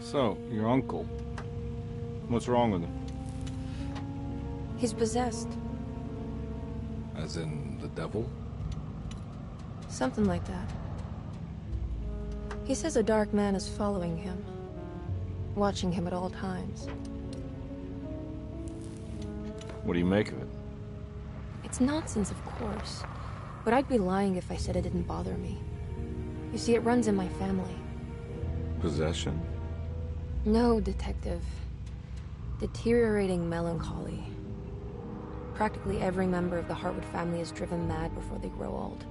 So, your uncle. What's wrong with him? He's possessed. As in the devil? Something like that. He says a dark man is following him, watching him at all times. What do you make of it? It's nonsense, of course. But I'd be lying if I said it didn't bother me. You see, it runs in my family. Possession? No, Detective. Deteriorating melancholy. Practically every member of the Hartwood family is driven mad before they grow old.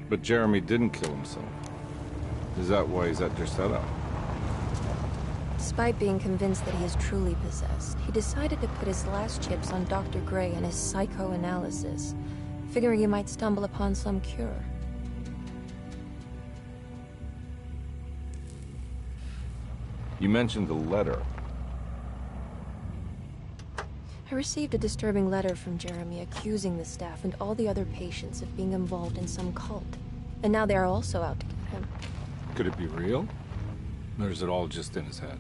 But Jeremy didn't kill himself. Is that why he's at your setup? Despite being convinced that he is truly possessed, he decided to put his last chips on Dr. Gray and his psychoanalysis, figuring he might stumble upon some cure. You mentioned the letter. I received a disturbing letter from Jeremy accusing the staff and all the other patients of being involved in some cult. And now they are also out to get him. Could it be real? Or is it all just in his head?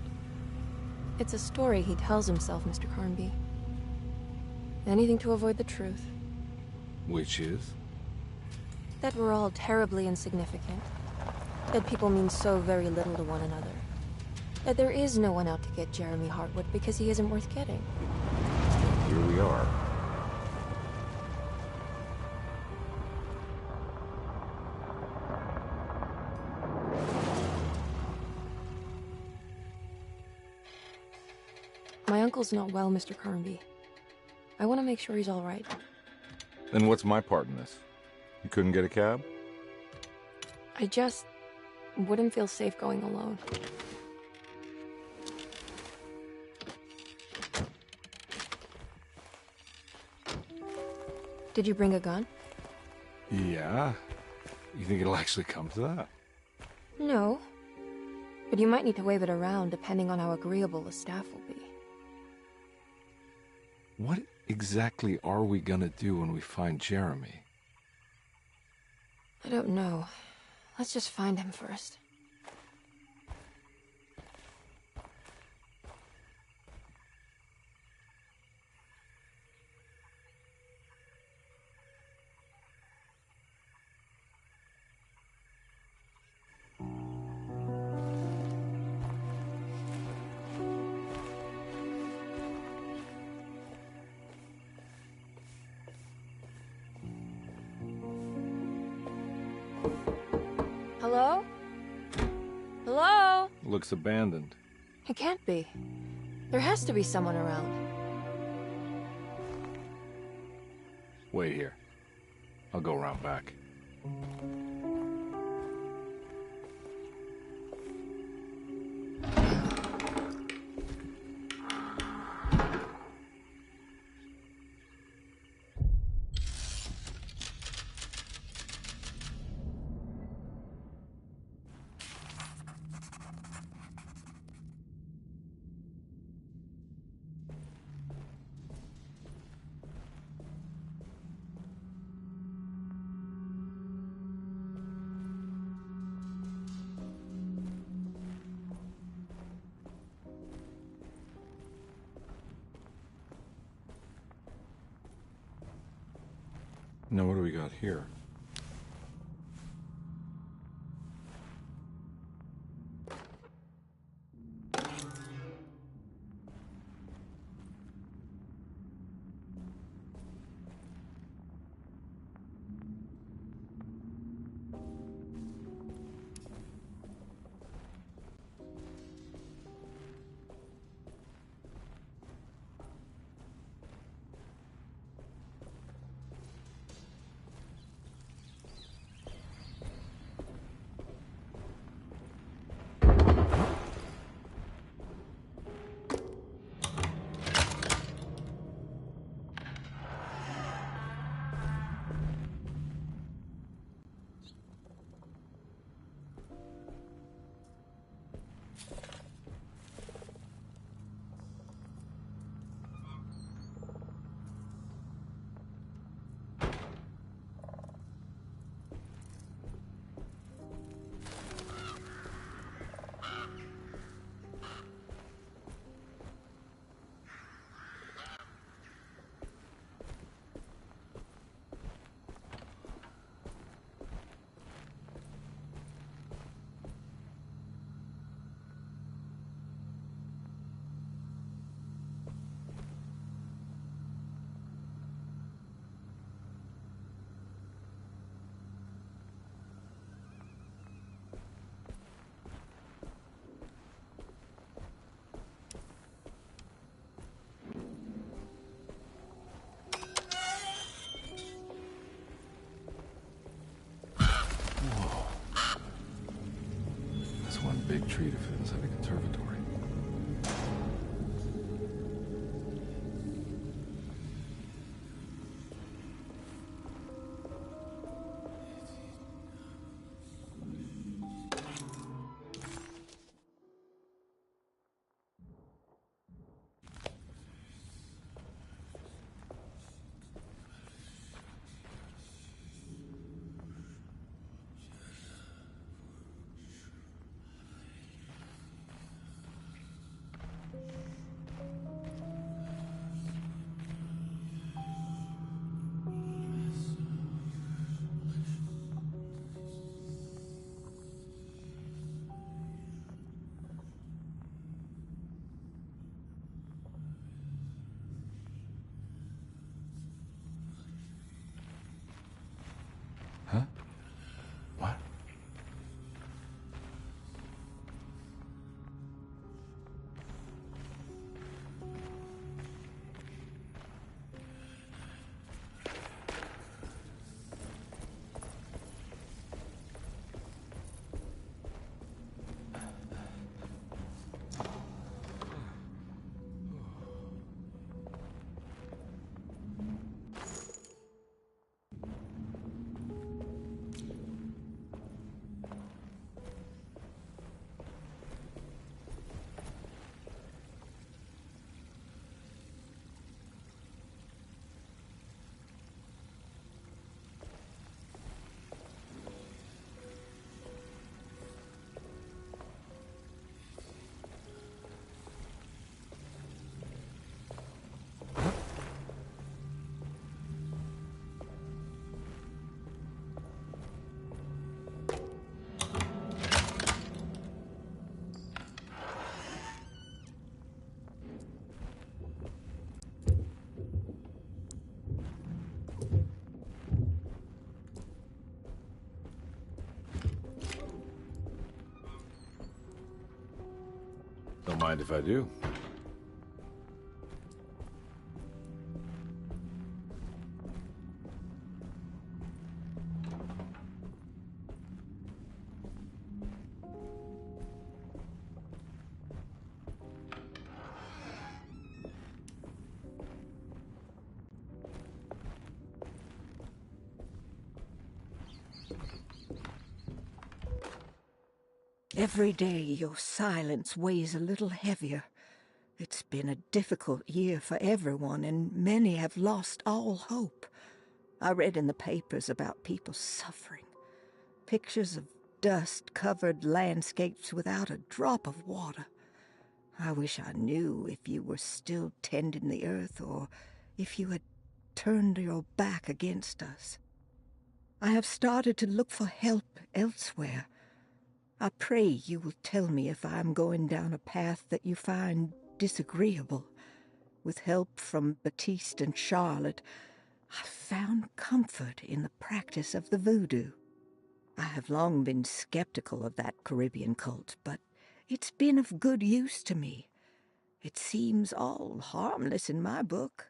It's a story he tells himself, Mr. Carnby. Anything to avoid the truth. Which is? That we're all terribly insignificant. That people mean so very little to one another. That there is no one out to get Jeremy Hartwood because he isn't worth getting. Here we are. My uncle's not well, Mr. Carnby. I want to make sure he's all right. Then what's my part in this? You couldn't get a cab? I just wouldn't feel safe going alone. Did you bring a gun? Yeah. You think it'll actually come to that? No. But you might need to wave it around depending on how agreeable the staff will be. What exactly are we gonna do when we find Jeremy? I don't know. Let's just find him first. Hello? Hello? Looks abandoned. It can't be. There has to be someone around. Wait here. I'll go around back. Now what do we got here? big treat if it was at a conservatory. Huh? What? Don't mind if I do. Every day your silence weighs a little heavier. It's been a difficult year for everyone, and many have lost all hope. I read in the papers about people suffering. Pictures of dust-covered landscapes without a drop of water. I wish I knew if you were still tending the earth or if you had turned your back against us. I have started to look for help elsewhere. I pray you will tell me if I am going down a path that you find disagreeable. With help from Baptiste and Charlotte, I found comfort in the practice of the voodoo. I have long been skeptical of that Caribbean cult, but it's been of good use to me. It seems all harmless in my book.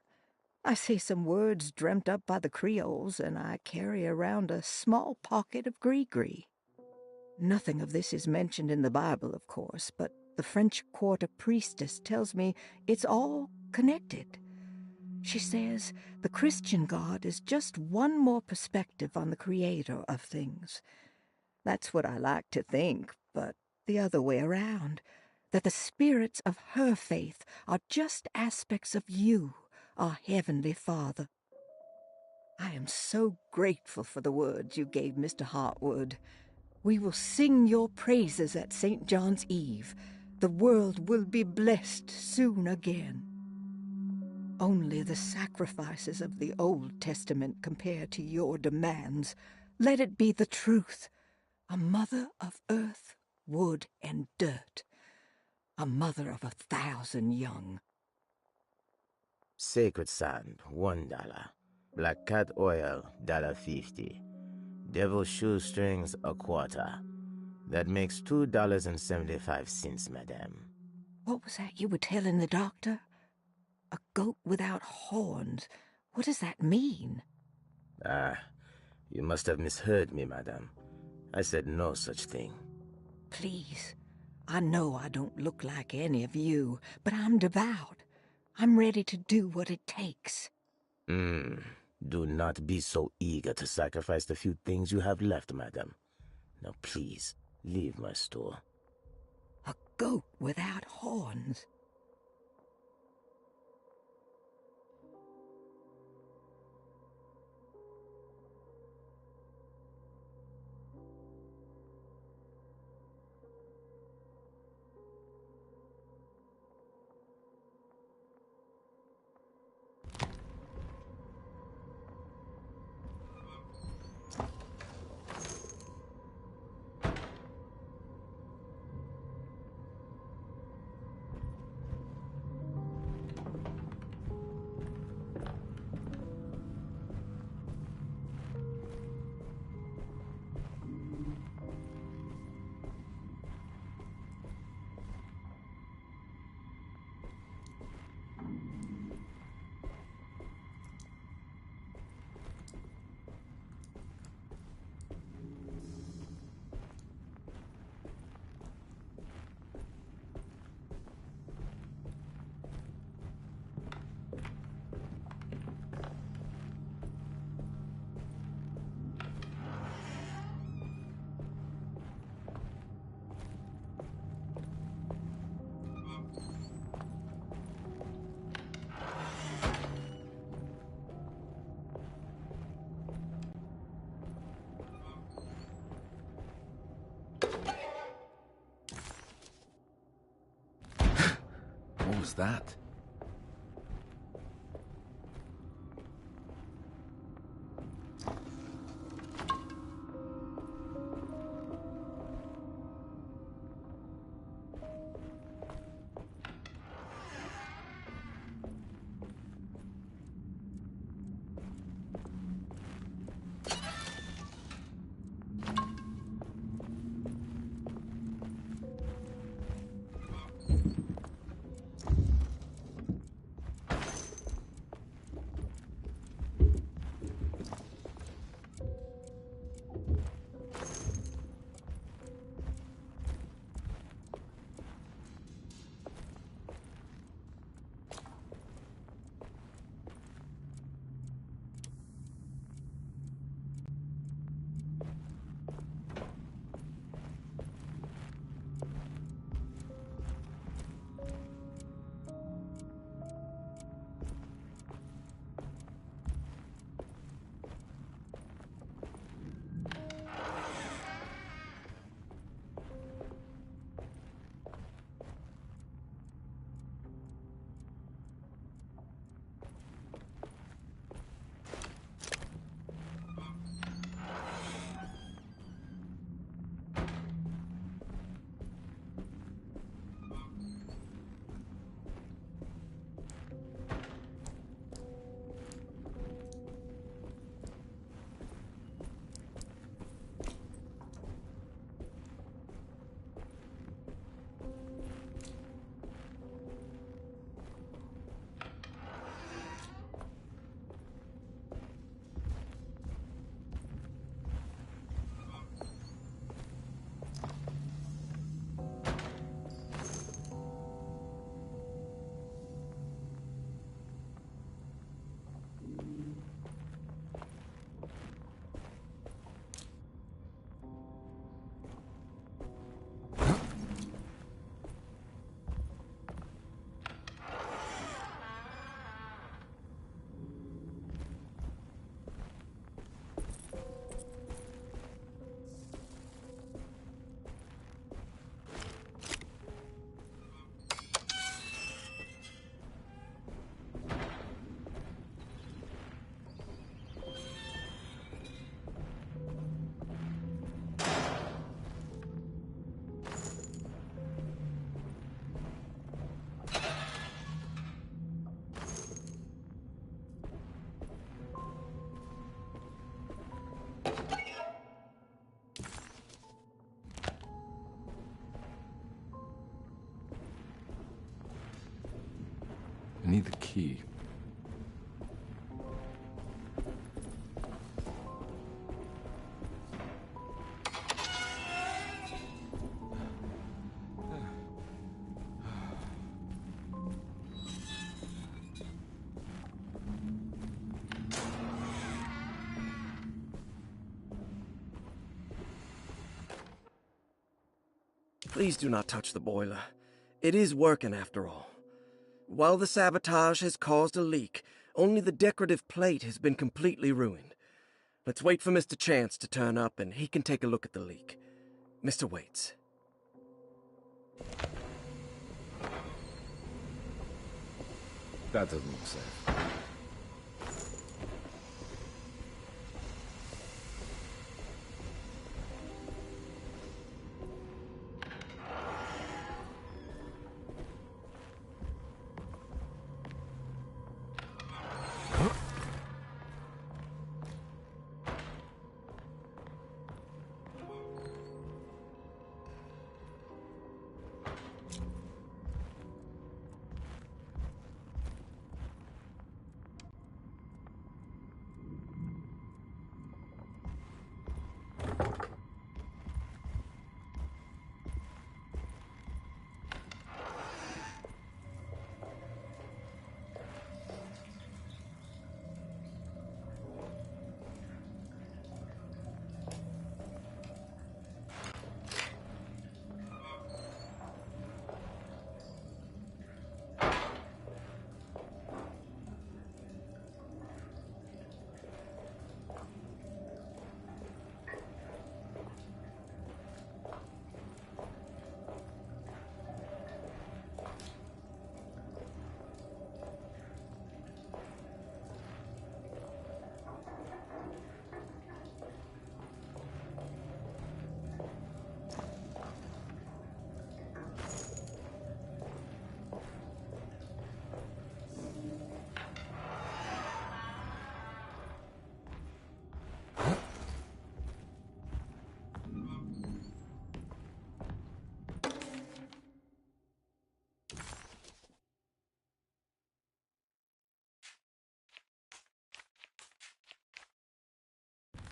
I say some words dreamt up by the Creoles, and I carry around a small pocket of gree-gree. Nothing of this is mentioned in the Bible, of course, but the French Quarter priestess tells me it's all connected. She says the Christian God is just one more perspective on the creator of things. That's what I like to think, but the other way around, that the spirits of her faith are just aspects of you, our Heavenly Father. I am so grateful for the words you gave Mr. Hartwood. We will sing your praises at St. John's Eve. The world will be blessed soon again. Only the sacrifices of the Old Testament compare to your demands. Let it be the truth. A mother of earth, wood, and dirt. A mother of 1,000 young. Sacred sand, $1. Black cat oil, $1.50. Devil shoestrings, a quarter. That makes $2.75, madame. What was that you were telling the doctor? A goat without horns. What does that mean? You must have misheard me, madame. I said no such thing. Please, I know I don't look like any of you, but I'm devout. I'm ready to do what it takes. Do not be so eager to sacrifice the few things you have left, madam. Now please, leave my store. A goat without horns. What was that? I need the key. Please do not touch the boiler. It is working after all. While the sabotage has caused a leak, only the decorative plate has been completely ruined. Let's wait for Mr. Chance to turn up and he can take a look at the leak. Mr. Waits. That doesn't look safe.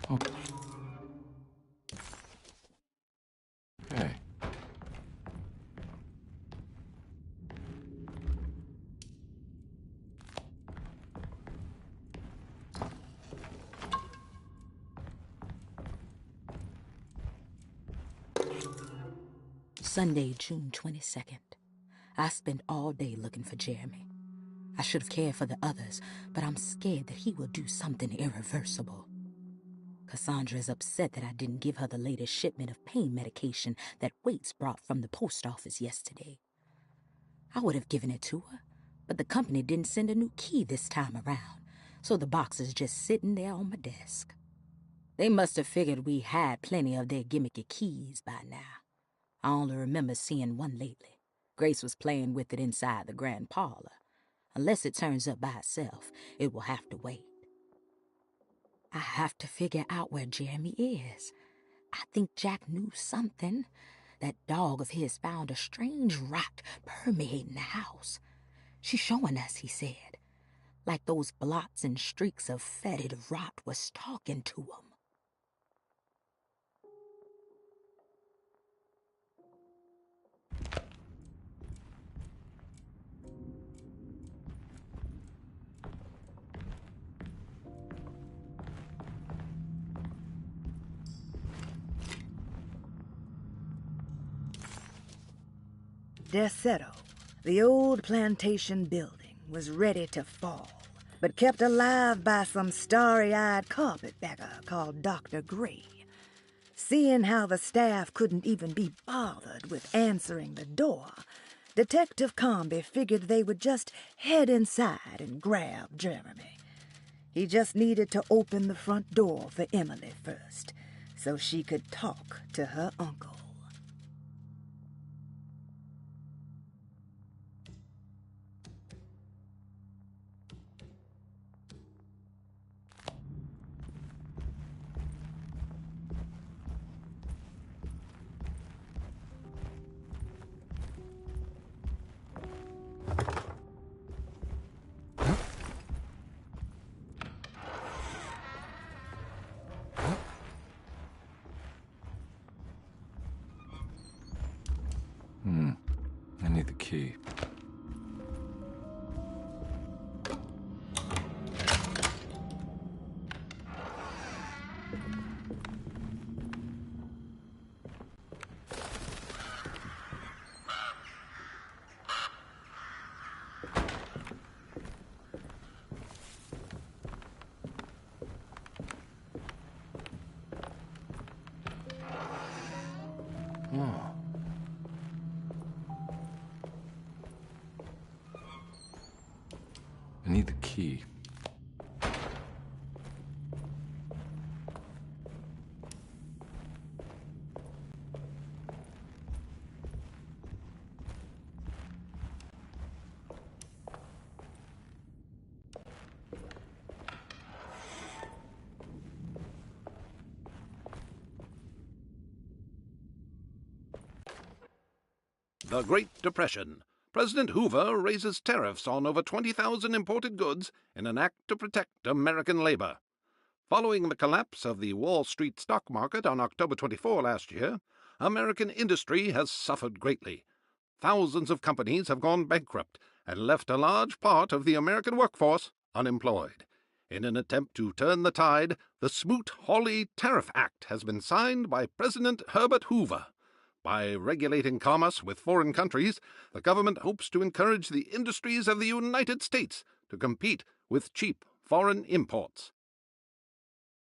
Oh. Okay. Sunday, June 22nd. I spent all day looking for Jeremy. I should have cared for the others, but I'm scared that he will do something irreversible. Cassandra is upset that I didn't give her the latest shipment of pain medication that Waits brought from the post office yesterday. I would have given it to her, but the company didn't send a new key this time around, so the box is just sitting there on my desk. They must have figured we had plenty of their gimmicky keys by now. I only remember seeing one lately. Grace was playing with it inside the grand parlor. Unless it turns up by itself, it will have to wait. I have to figure out where Jeremy is. I think Jack knew something. That dog of his found a strange rot permeating the house. She's showing us, he said. Like those blots and streaks of fetid rot was talking to him. Deseto, the old plantation building, was ready to fall, but kept alive by some starry-eyed carpetbagger called Dr. Gray. Seeing how the staff couldn't even be bothered with answering the door, Detective Comby figured they would just head inside and grab Jeremy. He just needed to open the front door for Emily first, so she could talk to her uncle. I need the key. Oh. I need the key. The Great Depression. President Hoover raises tariffs on over 20,000 imported goods in an act to protect American labor. Following the collapse of the Wall Street stock market on October 24 last year, American industry has suffered greatly. Thousands of companies have gone bankrupt and left a large part of the American workforce unemployed. In an attempt to turn the tide, the Smoot-Hawley Tariff Act has been signed by President Herbert Hoover. By regulating commerce with foreign countries, the government hopes to encourage the industries of the United States to compete with cheap foreign imports.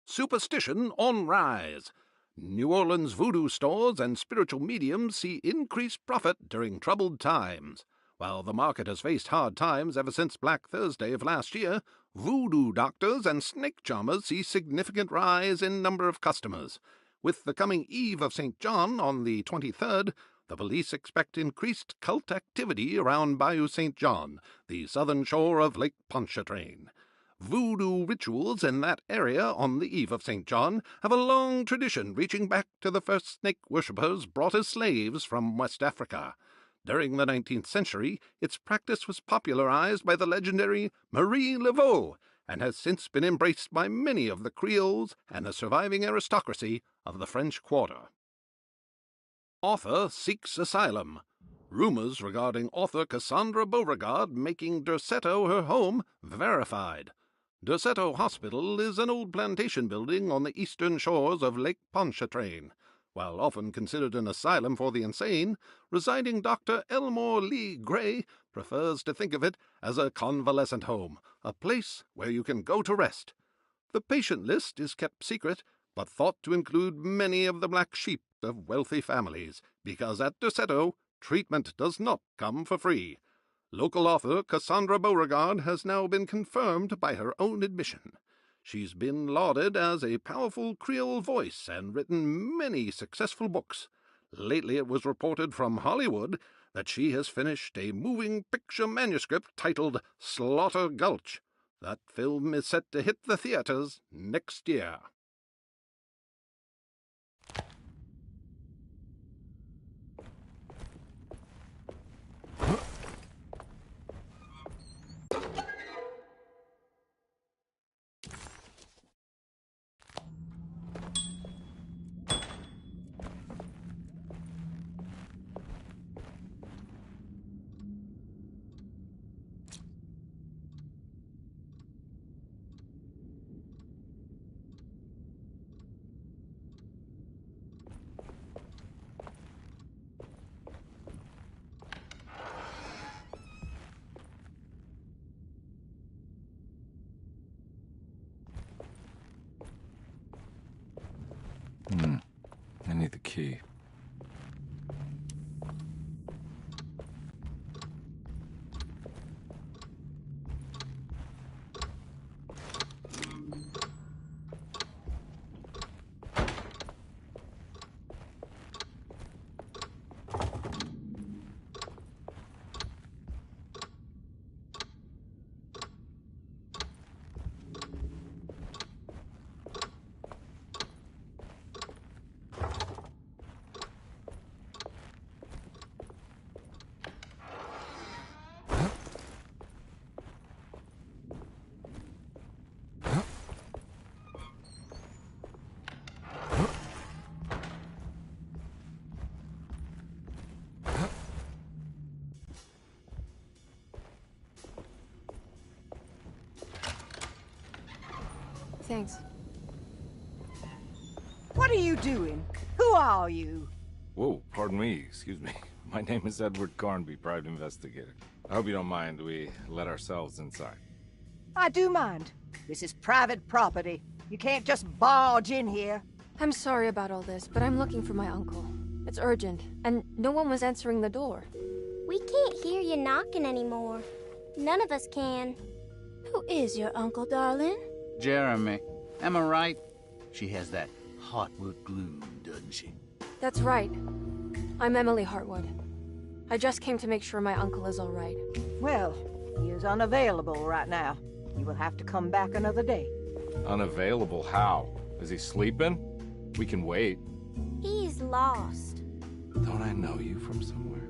Superstition on rise. New Orleans voodoo stores and spiritual mediums see increased profit during troubled times. While the market has faced hard times ever since Black Thursday of last year, voodoo doctors and snake charmers see significant rise in number of customers. With the coming Eve of St. John on the 23rd, the police expect increased cult activity around Bayou St. John, the southern shore of Lake Pontchartrain. Voodoo rituals in that area on the Eve of St. John have a long tradition reaching back to the first snake worshippers brought as slaves from West Africa. During the 19th century, its practice was popularized by the legendary Marie Laveau, and has since been embraced by many of the Creoles and the surviving aristocracy of the French Quarter. Author seeks asylum. Rumors regarding author Cassandra Beauregard making Derceto her home verified. Derceto Hospital is an old plantation building on the eastern shores of Lake Pontchartrain. While often considered an asylum for the insane, residing Dr. Elmore Lee Gray prefers to think of it as a convalescent home, a place where you can go to rest. The patient list is kept secret, but thought to include many of the black sheep of wealthy families, because at Derceto, treatment does not come for free. Local author Cassandra Beauregard has now been confirmed by her own admission. She's been lauded as a powerful Creole voice and written many successful books. Lately it was reported from Hollywood that she has finished a moving picture manuscript titled Slaughter Gulch. That film is set to hit the theaters next year. I need the key. Thanks. What are you doing? Who are you? Whoa, pardon me, excuse me. My name is Edward Carnby, private investigator. I hope you don't mind we let ourselves inside. I do mind. This is private property. You can't just barge in here. I'm sorry about all this, but I'm looking for my uncle. It's urgent, and no one was answering the door. We can't hear you knocking anymore. None of us can. Who is your uncle, darling? Jeremy. Am I right? She has that Heartwood gloom, doesn't she? That's right. I'm Emily Heartwood. I just came to make sure my uncle is all right. Well, he is unavailable right now. You will have to come back another day. Unavailable how? Is he sleeping? We can wait. He's lost. Don't I know you from somewhere?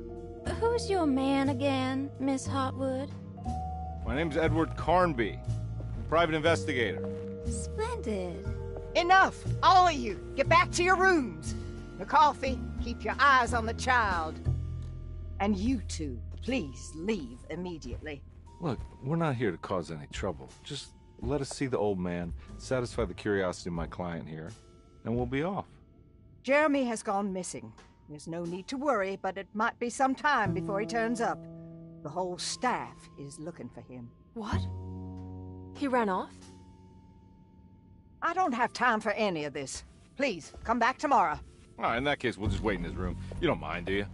Who's your man again, Miss Heartwood? My name's Edward Carnby. I'm a private investigator. Splendid. Enough! All of you! Get back to your rooms! McCarthy, keep your eyes on the child. And you two, please leave immediately. Look, we're not here to cause any trouble. Just let us see the old man, satisfy the curiosity of my client here, and we'll be off. Jeremy has gone missing. There's no need to worry, but it might be some time before he turns up. The whole staff is looking for him. What? He ran off? I don't have time for any of this. Please, come back tomorrow. All right, in that case, we'll just wait in his room. You don't mind, do you?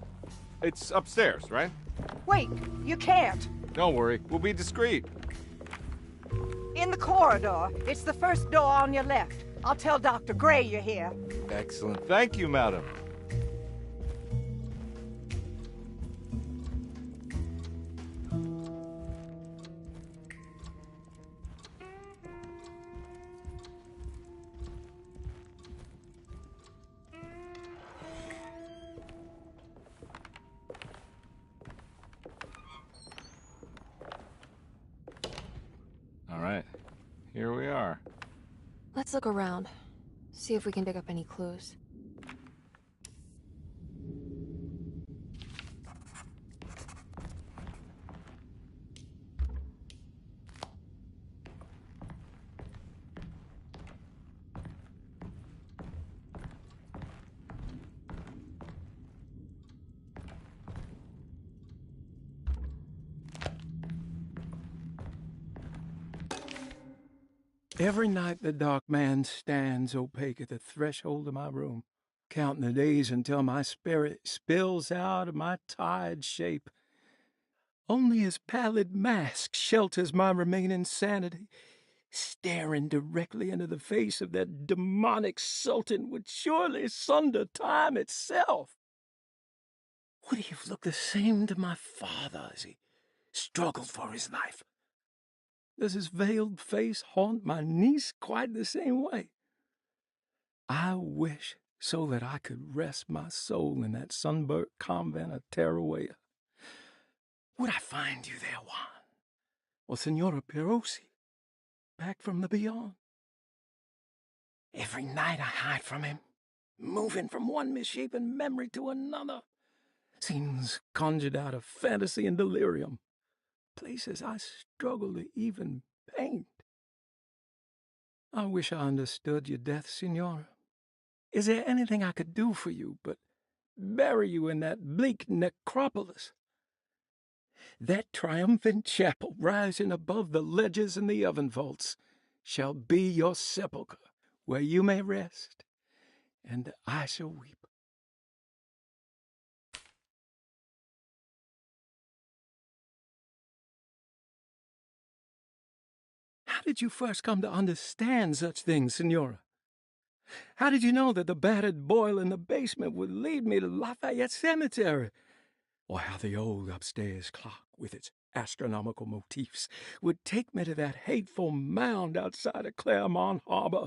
It's upstairs, right? Wait, you can't. Don't worry, we'll be discreet. In the corridor. It's the first door on your left. I'll tell Dr. Gray you're here. Excellent. Thank you, madam. All right, here we are. Let's look around. See if we can dig up any clues. Every night the dark man stands opaque at the threshold of my room, counting the days until my spirit spills out of my tired shape. Only his pallid mask shelters my remaining sanity. Staring directly into the face of that demonic sultan would surely sunder time itself. Would he have looked the same to my father as he struggled for his life? Does his veiled face haunt my niece quite the same way? I wish so that I could rest my soul in that sunburnt convent of Tarawea. Would I find you there, Juan? Or Senora Perosi, back from the beyond? Every night I hide from him, moving from one misshapen memory to another. Scenes conjured out of fantasy and delirium. Places I struggle to even paint. I wish I understood your death, Senora. Is there anything I could do for you but bury you in that bleak necropolis? That triumphant chapel rising above the ledges and the oven vaults shall be your sepulchre, where you may rest, and I shall weep. How did you first come to understand such things, Senora? How did you know that the battered boiler in the basement would lead me to Lafayette Cemetery? Or how the old upstairs clock, with its astronomical motifs, would take me to that hateful mound outside of Claremont Harbor?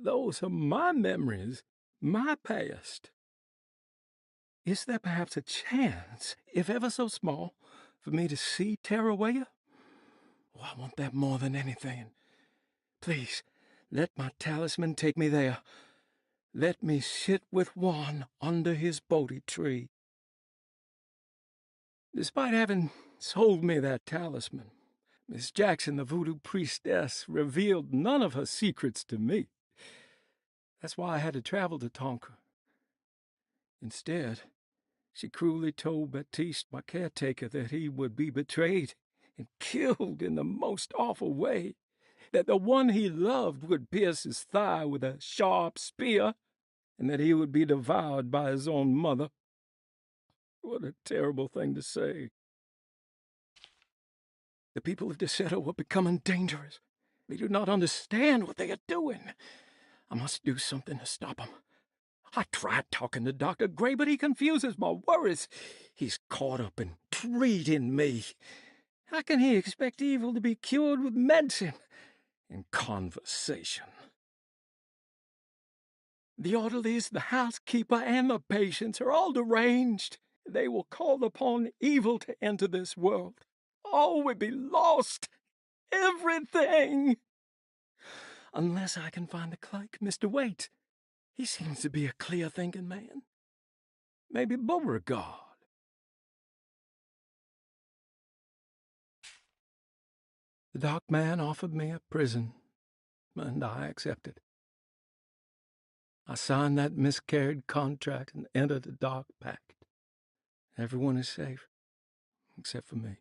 Those are my memories, my past. Is there perhaps a chance, if ever so small, for me to see Tarawea? Oh, I want that more than anything. Please, let my talisman take me there. Let me sit with Juan under his Bodhi tree. Despite having sold me that talisman, Miss Jackson, the voodoo priestess, revealed none of her secrets to me. That's why I had to travel to Tonka. Instead, she cruelly told Baptiste, my caretaker, that he would be betrayed and killed in the most awful way, that the one he loved would pierce his thigh with a sharp spear, and that he would be devoured by his own mother. What a terrible thing to say. The people of Deseto are becoming dangerous. They do not understand what they are doing. I must do something to stop them. I tried talking to Dr. Gray, but he confuses my worries. He's caught up in treating me. How can he expect evil to be cured with medicine and conversation? The orderlies, the housekeeper, and the patients are all deranged. They will call upon evil to enter this world. All will be lost. Everything. Unless I can find the clerk, Mr. Waite. He seems to be a clear-thinking man. Maybe Beauregard. The dark man offered me a prison, and I accepted. I signed that miscarried contract and entered the dark pact. Everyone is safe, except for me.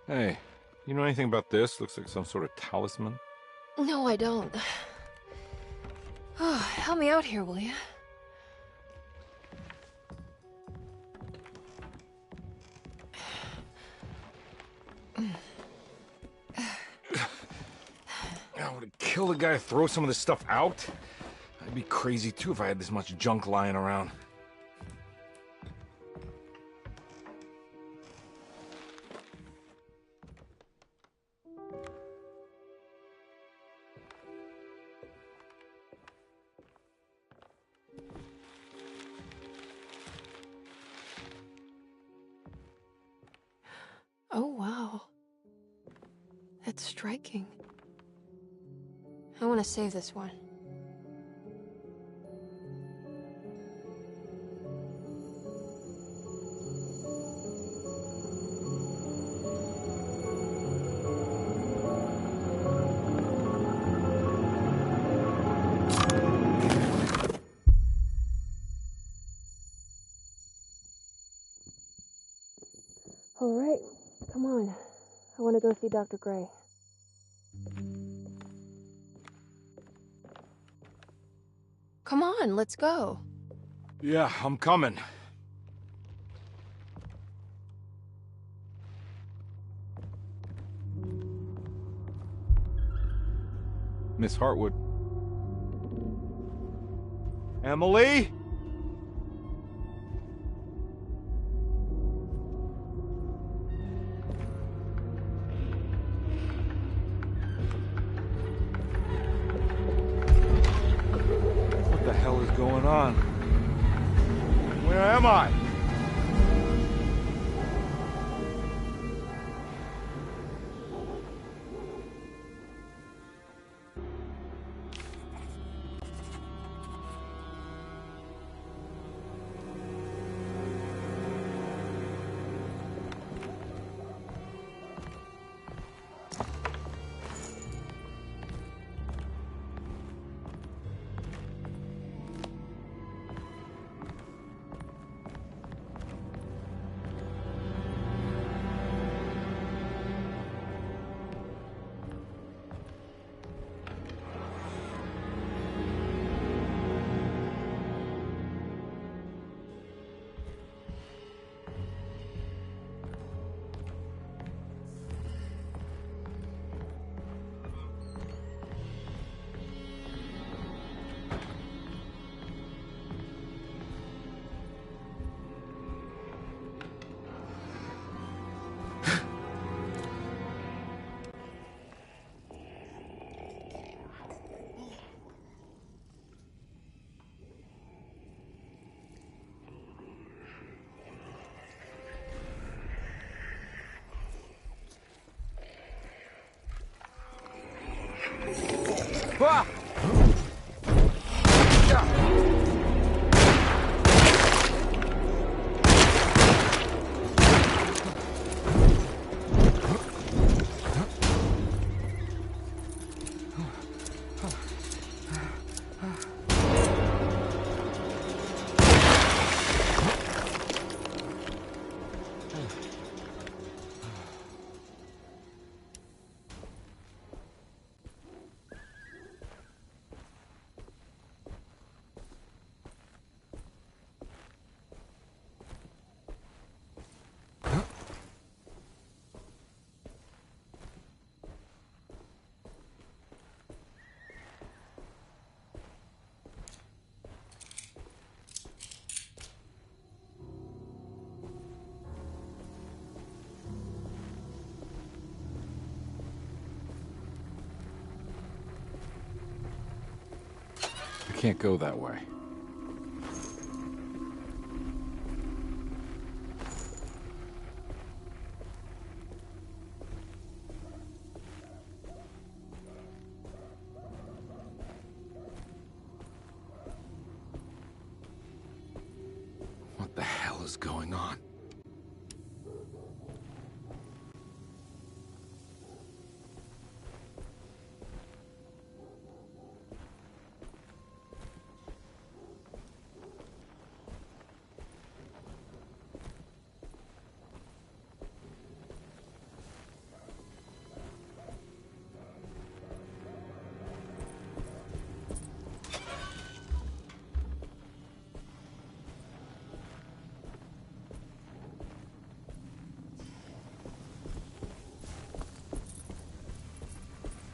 Hey, you know anything about this? Looks like some sort of talisman. No, I don't. Oh, help me out here, will you? I would kill the guy, throw some of this stuff out. I'd be crazy too if I had this much junk lying around. Oh, wow. That's striking. I want to save this one. All right, come on. I want to go see Dr. Gray. Come on, let's go. Yeah, I'm coming. Miss Hartwood. Emily? What the hell is going on? Where am I? Ah! I can't go that way. What the hell is going on?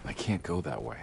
I can't go that way.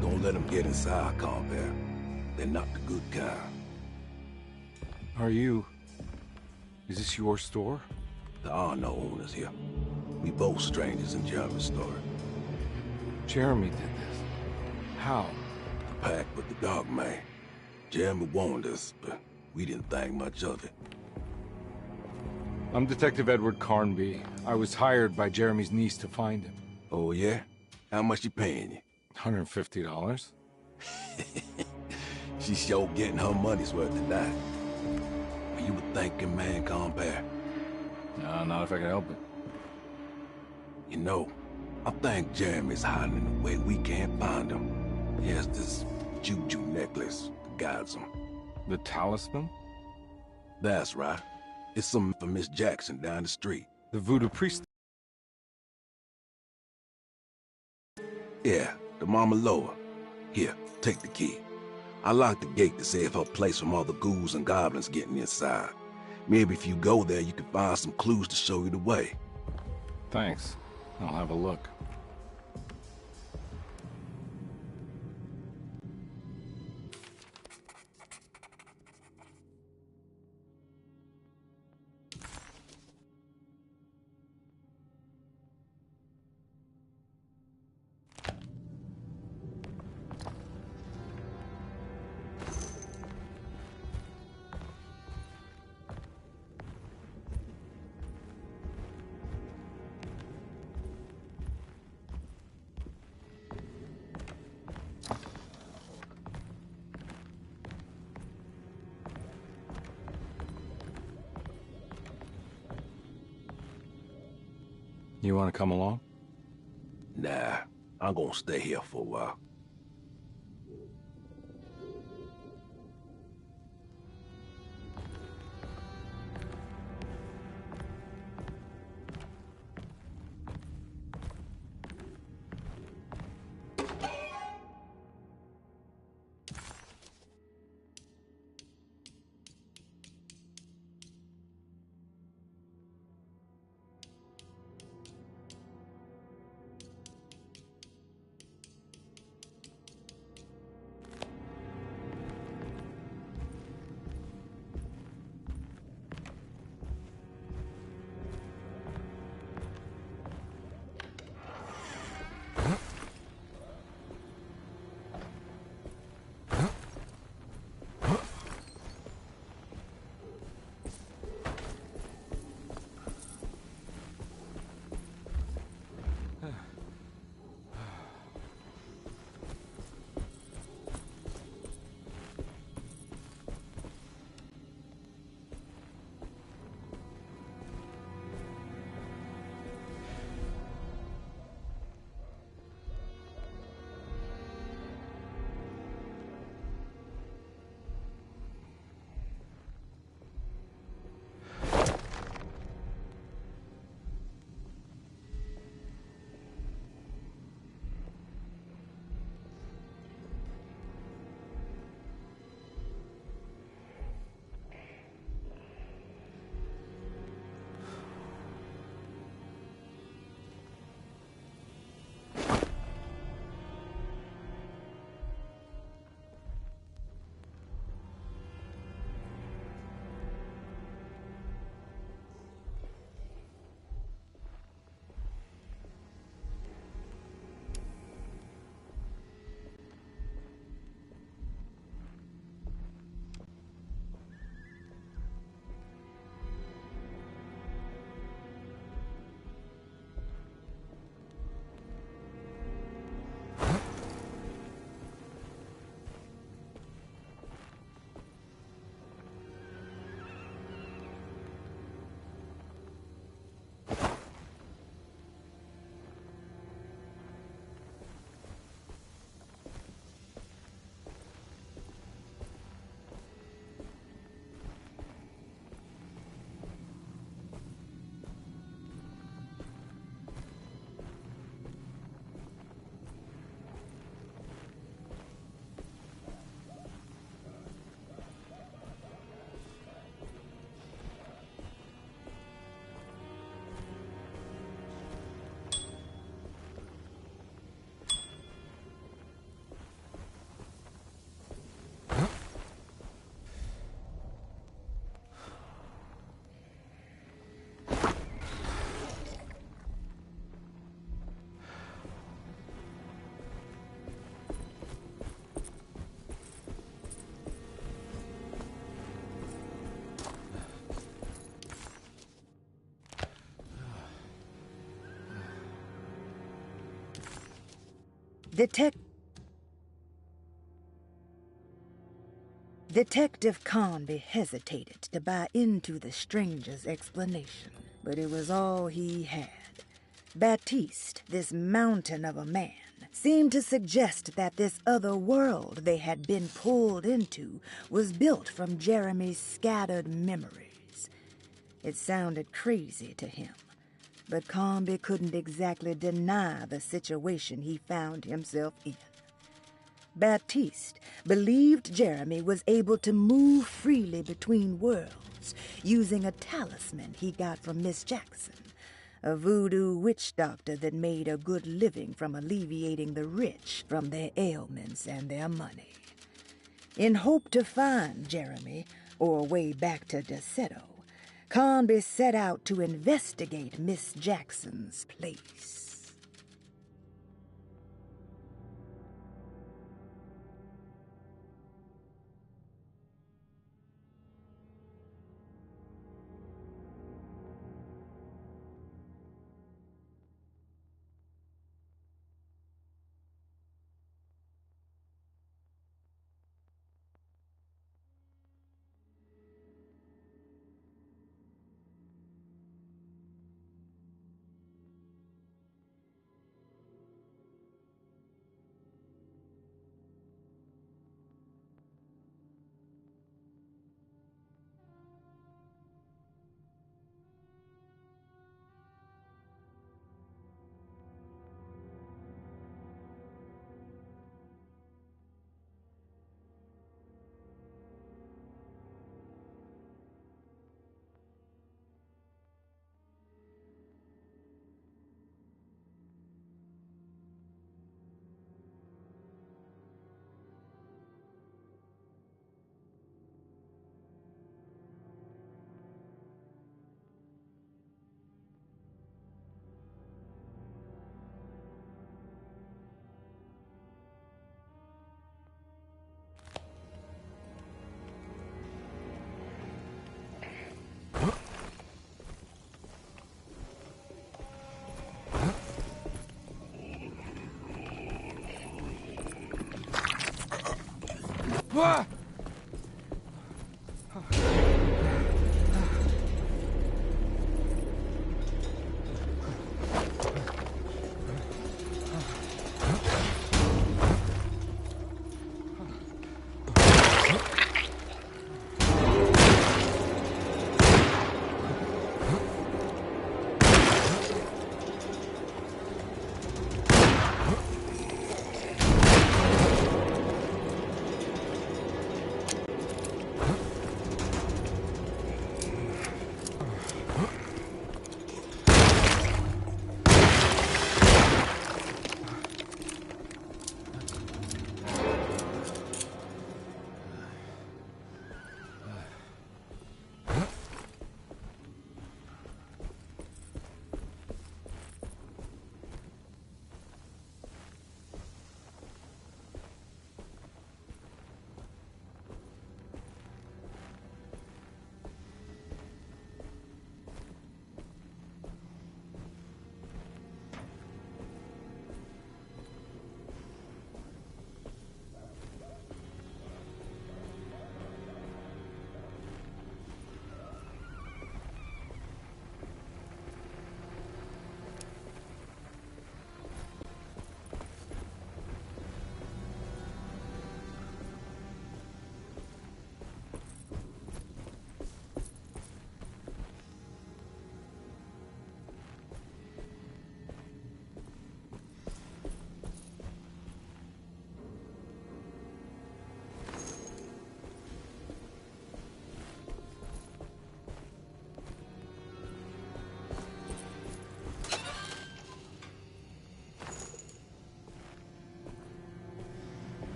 Don't let them get inside, Compare. They're not the good kind. Are you... Is this your store? There are no owners here. We both strangers in Jeremy's story. Jeremy did this. How? The pact with the Dark Man. Jeremy warned us, but we didn't think much of it. I'm Detective Edward Carnby. I was hired by Jeremy's niece to find him. Oh, yeah? How much she paying you? $150. She's sure getting her money's worth tonight. Are you a thinking man, Compare? No, not if I can help it. You know, I think Jeremy's hiding in a way we can't find him. He has this juju necklace that guides him. The talisman? That's right. It's something for Miss Jackson down the street. The voodoo priest? Yeah, the Mama Loa. Here, take the key. I locked the gate to save her place from all the ghouls and goblins getting inside. Maybe if you go there, you can find some clues to show you the way. Thanks. I'll have a look. You want to come along? Nah, I'm gonna stay here for a while. Detective Conby hesitated to buy into the stranger's explanation, but it was all he had. Baptiste, this mountain of a man, seemed to suggest that this other world they had been pulled into was built from Jeremy's scattered memories. It sounded crazy to him, but Conby couldn't exactly deny the situation he found himself in. Baptiste believed Jeremy was able to move freely between worlds using a talisman he got from Miss Jackson, a voodoo witch doctor that made a good living from alleviating the rich from their ailments and their money. In hope to find Jeremy, or a way back to Derceto, Conby set out to investigate Miss Jackson's place.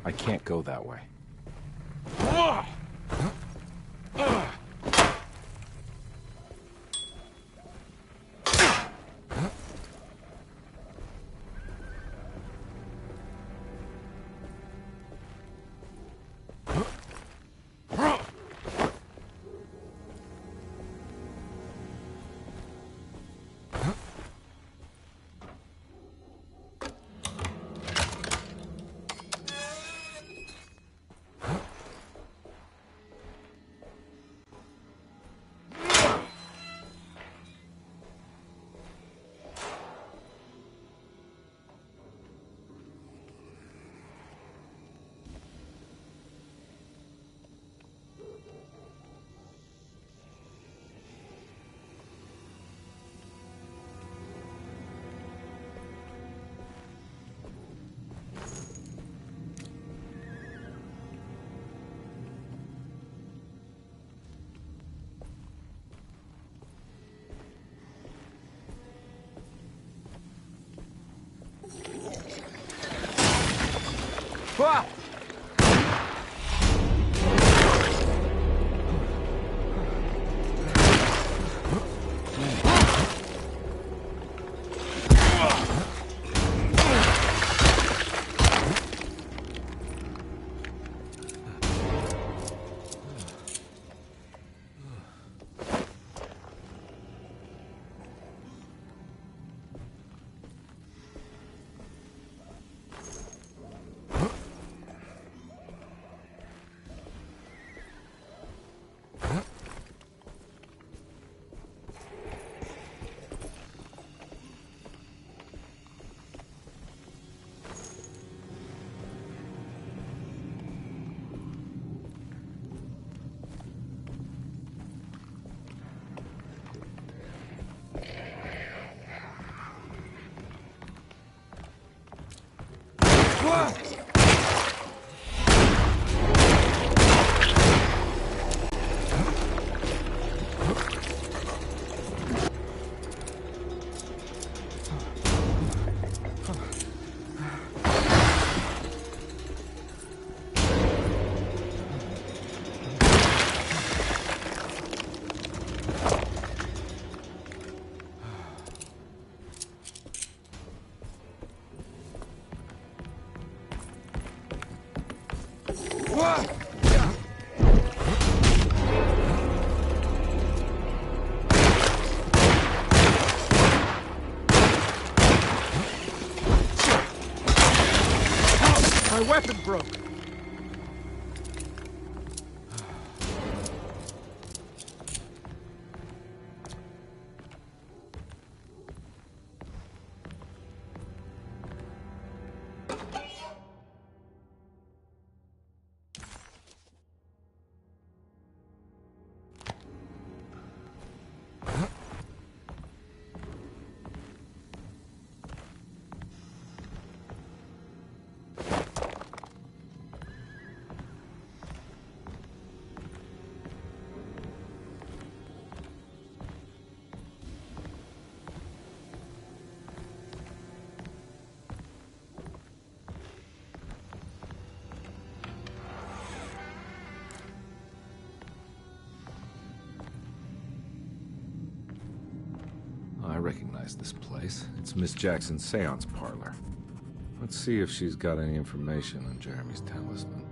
I can't go that way. Ah! My weapon broke. I recognize this place. It's Miss Jackson's seance parlor. Let's see if she's got any information on Jeremy's talisman.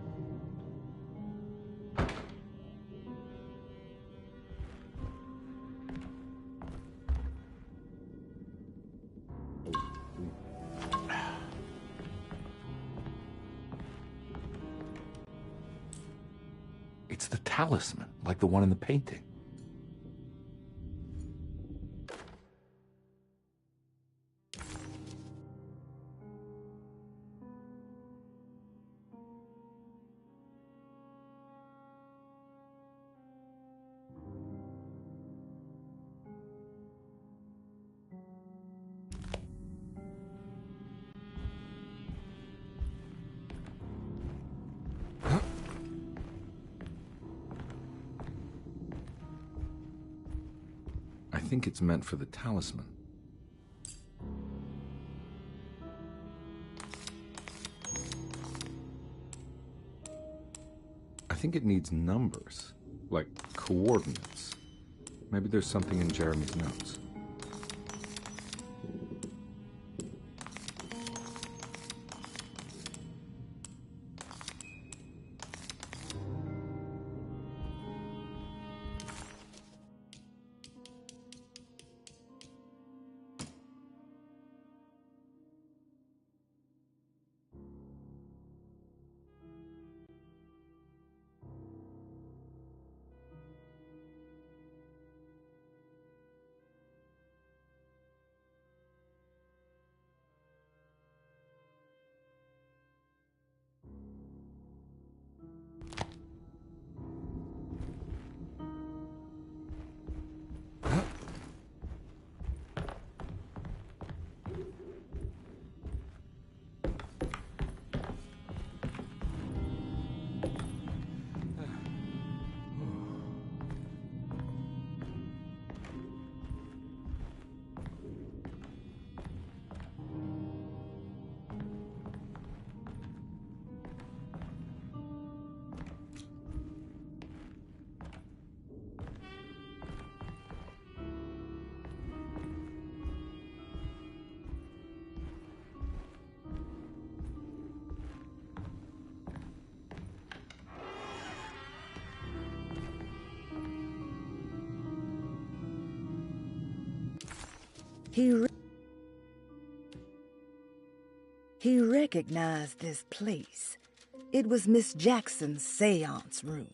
It's the talisman, like the one in the painting. I think it's meant for the talisman. I think it needs numbers, like coordinates. Maybe there's something in Jeremy's notes. He recognized this place. It was Miss Jackson's seance room.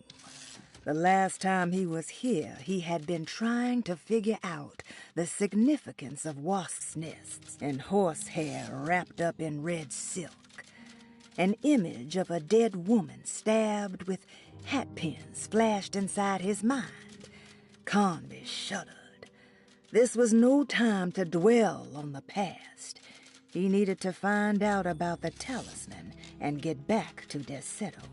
The last time he was here, he had been trying to figure out the significance of wasps' nests and horsehair wrapped up in red silk. An image of a dead woman stabbed with hatpins flashed inside his mind. Carnby shuddered. This was no time to dwell on the past. He needed to find out about the talisman and get back to Derceto.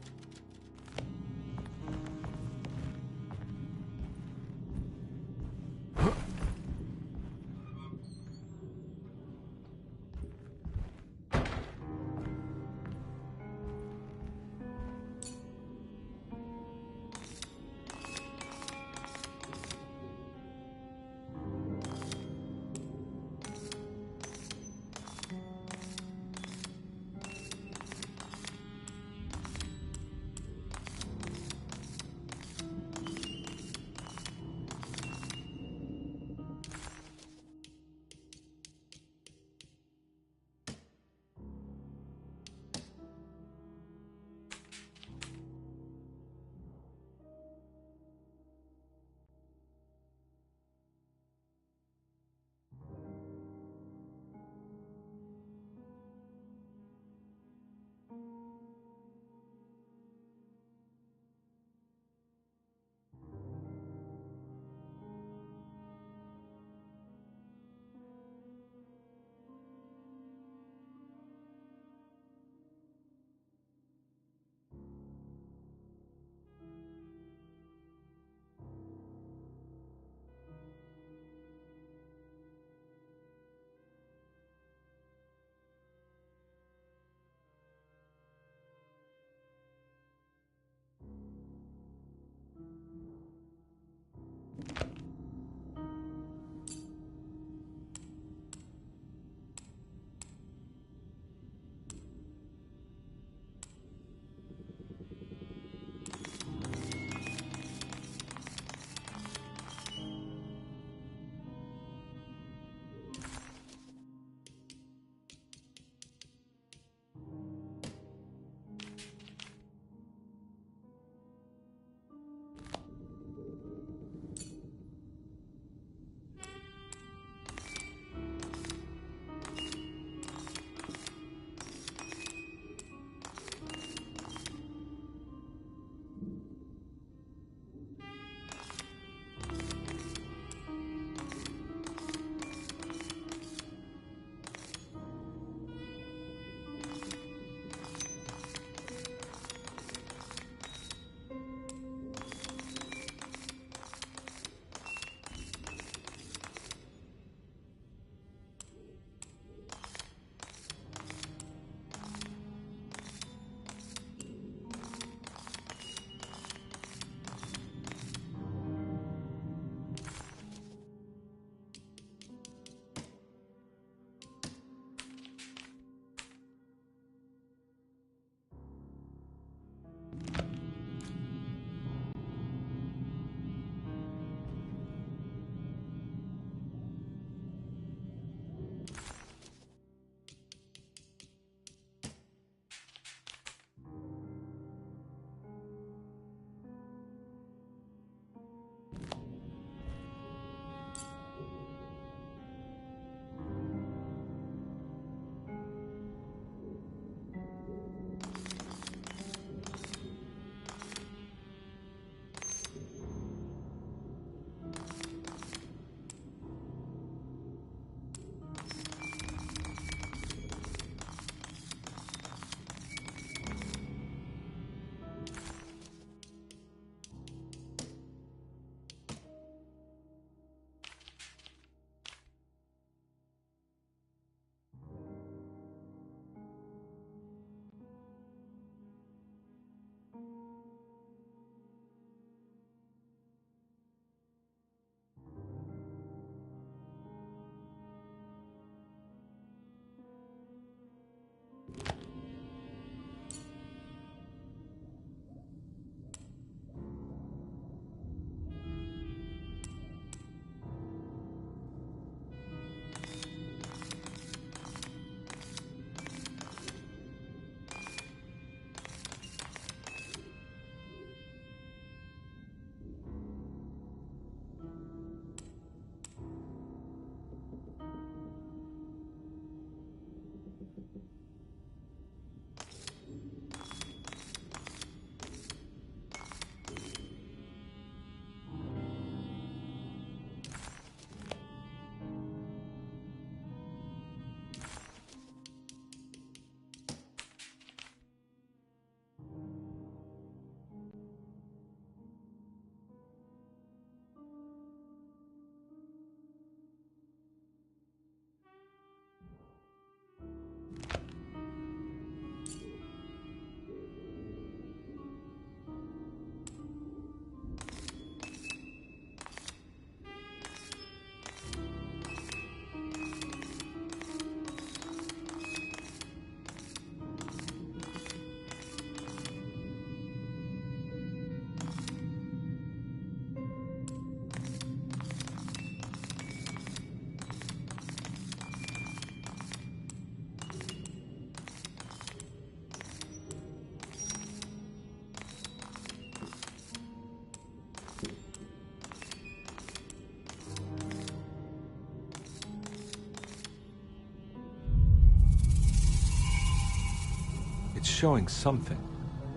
It's showing something.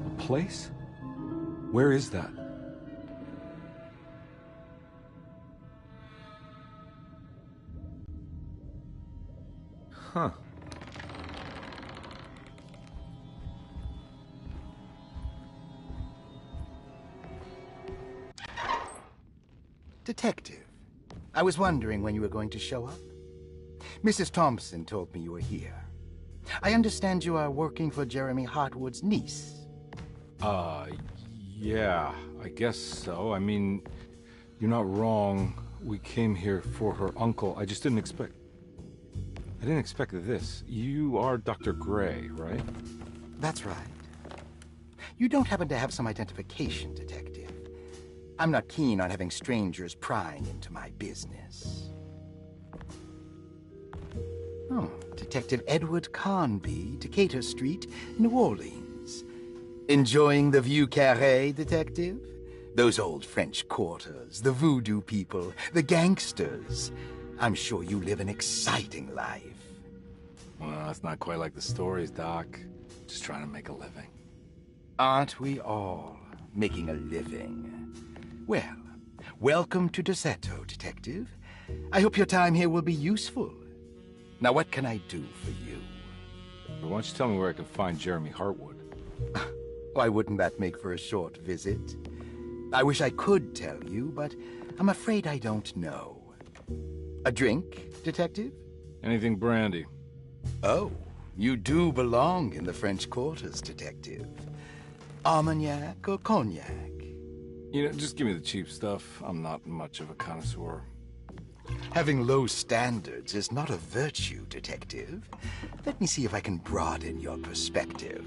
A place? Where is that? Huh. Detective, I was wondering when you were going to show up. Mrs. Thompson told me you were here. I understand you are working for Jeremy Hartwood's niece. Yeah, I guess so. I mean, you're not wrong. We came here for her uncle. I just didn't expect... I didn't expect this. You are Dr. Gray, right? That's right. You don't happen to have some identification, Detective. I'm not keen on having strangers prying into my business. Oh, Detective Edward Carnby, Decatur Street, New Orleans. Enjoying the Vieux Carré, Detective? Those old French quarters, the voodoo people, the gangsters. I'm sure you live an exciting life. Well, it's not quite like the stories, Doc. Just trying to make a living. Aren't we all making a living? Well, welcome to Deseto, Detective. I hope your time here will be useful. Now, what can I do for you? Why don't you tell me where I can find Jeremy Hartwood? Why wouldn't that make for a short visit? I wish I could tell you, but I'm afraid I don't know. A drink, Detective? Anything brandy. Oh, you do belong in the French quarters, Detective. Armagnac or cognac? You know, just give me the cheap stuff. I'm not much of a connoisseur. Having low standards is not a virtue, Detective. Let me see if I can broaden your perspective.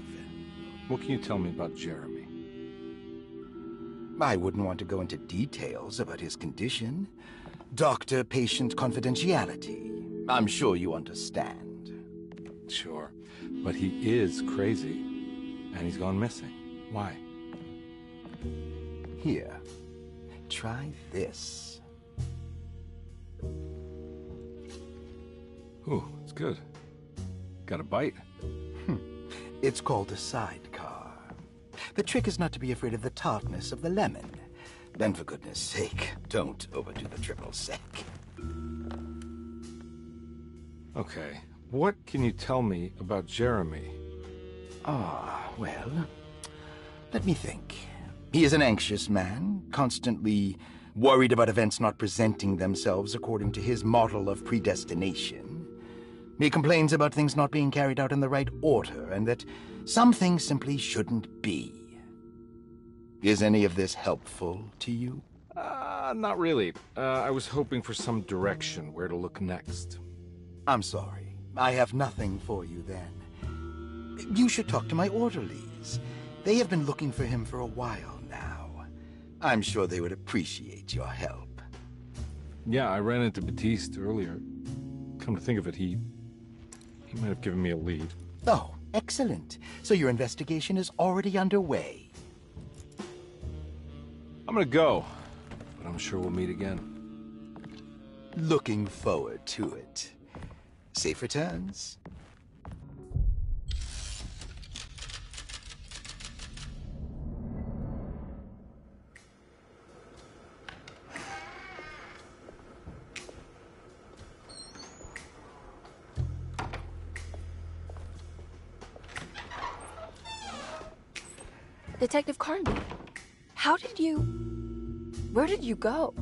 What can you tell me about Jeremy? I wouldn't want to go into details about his condition. Doctor-patient confidentiality. I'm sure you understand. Sure, but he is crazy, and he's gone missing. Why? Here, try this. Ooh, it's good. Got a bite? It's called a sidecar. The trick is not to be afraid of the tartness of the lemon. Then, for goodness sake, don't overdo the triple sec. Okay, what can you tell me about Jeremy? Well, let me think. He is an anxious man, constantly worried about events not presenting themselves according to his model of predestination. He complains about things not being carried out in the right order, and that some things simply shouldn't be. Is any of this helpful to you? Not really. I was hoping for some direction where to look next. I'm sorry. I have nothing for you then. You should talk to my orderlies. They have been looking for him for a while now. I'm sure they would appreciate your help. Yeah, I ran into Batiste earlier. Come to think of it, he might have given me a lead. Oh, excellent. So your investigation is already underway. I'm gonna go, but I'm sure we'll meet again. Looking forward to it. Safe returns. Detective Carnby, where did you go?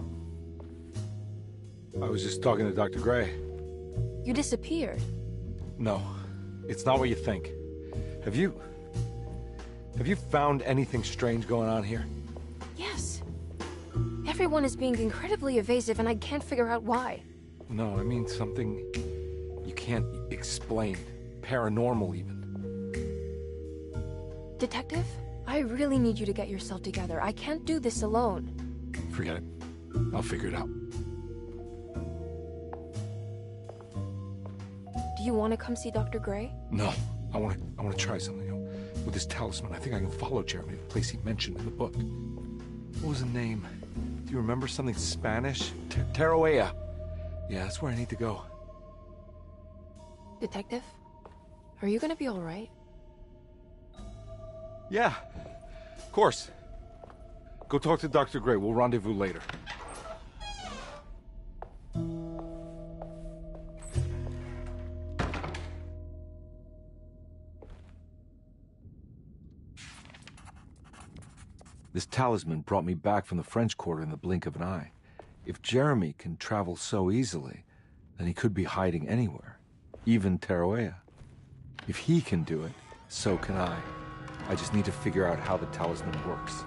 I was just talking to Dr. Gray. You disappeared. No, it's not what you think. Have you found anything strange going on here? Yes. Everyone is being incredibly evasive and I can't figure out why. No, I mean something you can't explain. Paranormal, even. Detective, I really need you to get yourself together. I can't do this alone. Forget it. I'll figure it out. Do you want to come see Dr. Gray? No. I want to try something. With this talisman, I think I can follow Jeremy to the place he mentioned in the book. What was the name? Do you remember something Spanish? Tarawea. Yeah, that's where I need to go. Detective, are you gonna be all right? Yeah, of course. Go talk to Dr. Gray. We'll rendezvous later. This talisman brought me back from the French Quarter in the blink of an eye. If Jeremy can travel so easily, then he could be hiding anywhere, even Tarawea. If he can do it, so can I. I just need to figure out how the talisman works.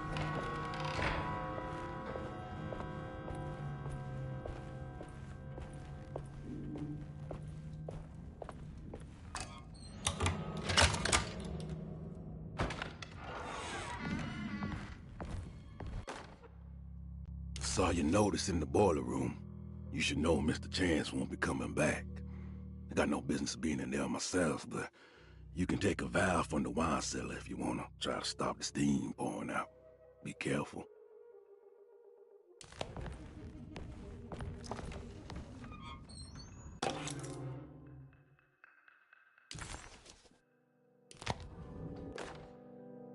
Saw your notice in the boiler room. You should know Mr. Chance won't be coming back. I got no business being in there myself, but you can take a valve from the wine cellar if you want to try to stop the steam pouring out. Be careful.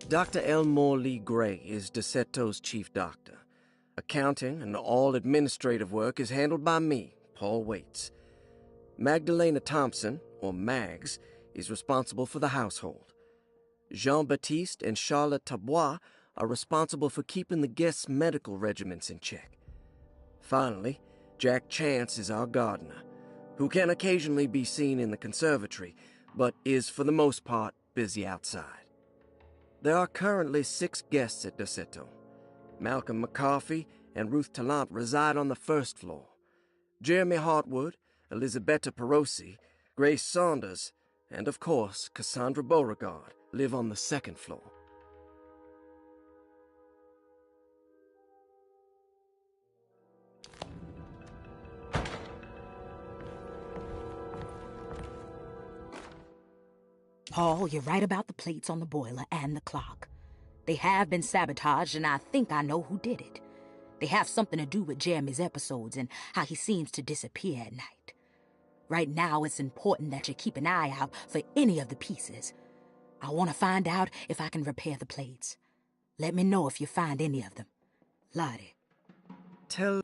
Dr. Elmore Lee Gray is DeSeto's chief doctor. Accounting and all administrative work is handled by me, Paul Waits. Magdalena Thompson, or Mags, is responsible for the household. Jean-Baptiste and Charlotte Tabois are responsible for keeping the guests' medical regimens in check. Finally, Jack Chance is our gardener, who can occasionally be seen in the conservatory, but is for the most part busy outside. There are currently 6 guests at DeSeto. Malcolm McCarthy and Ruth Tallant reside on the first floor. Jeremy Hartwood, Elisabetta Perosi, Grace Saunders, and of course Cassandra Beauregard live on the second floor. Paul, you're right about the plates on the boiler and the clock. They have been sabotaged, and I think I know who did it. They have something to do with Jeremy's episodes and how he seems to disappear at night. Right now, it's important that you keep an eye out for any of the pieces. I want to find out if I can repair the plates. Let me know if you find any of them. Lottie. Tell...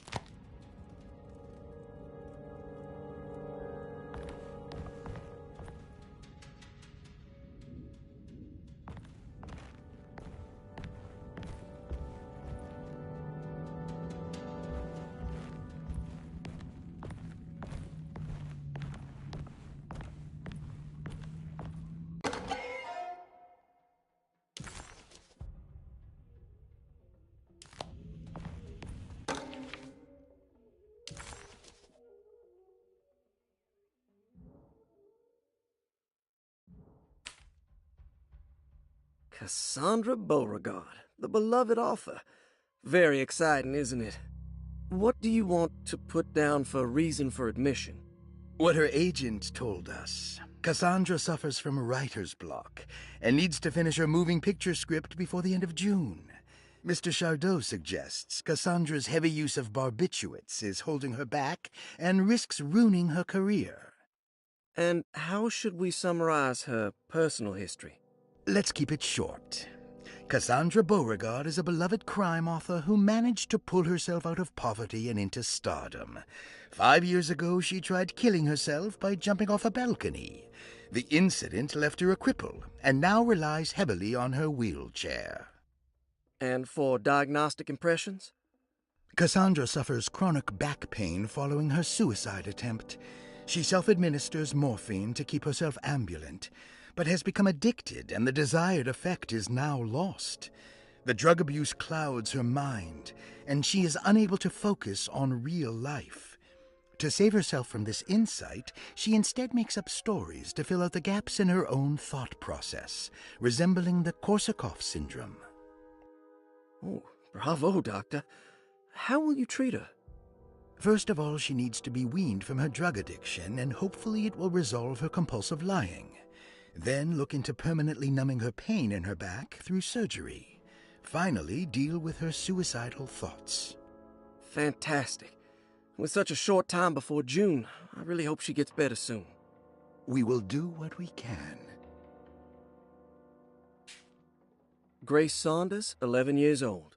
Cassandra Beauregard, the beloved author. Very exciting, isn't it? What do you want to put down for reason for admission? What her agent told us. Cassandra suffers from writer's block and needs to finish her moving picture script before the end of June. Mr. Chardot suggests Cassandra's heavy use of barbiturates is holding her back and risks ruining her career. And how should we summarize her personal history? Let's keep it short. Cassandra Beauregard is a beloved crime author who managed to pull herself out of poverty and into stardom. 5 years ago, she tried killing herself by jumping off a balcony. The incident left her a cripple and now relies heavily on her wheelchair. And for diagnostic impressions? Cassandra suffers chronic back pain following her suicide attempt. She self-administers morphine to keep herself ambulant, but has become addicted, and the desired effect is now lost. The drug abuse clouds her mind, and she is unable to focus on real life. To save herself from this insight, she instead makes up stories to fill out the gaps in her own thought process, resembling the Korsakoff syndrome. Oh, bravo, Doctor. How will you treat her? First of all, she needs to be weaned from her drug addiction, and hopefully it will resolve her compulsive lying. Then look into permanently numbing her pain in her back through surgery. Finally, deal with her suicidal thoughts. Fantastic. With such a short time before June, I really hope she gets better soon. We will do what we can. Grace Saunders, 11 years old.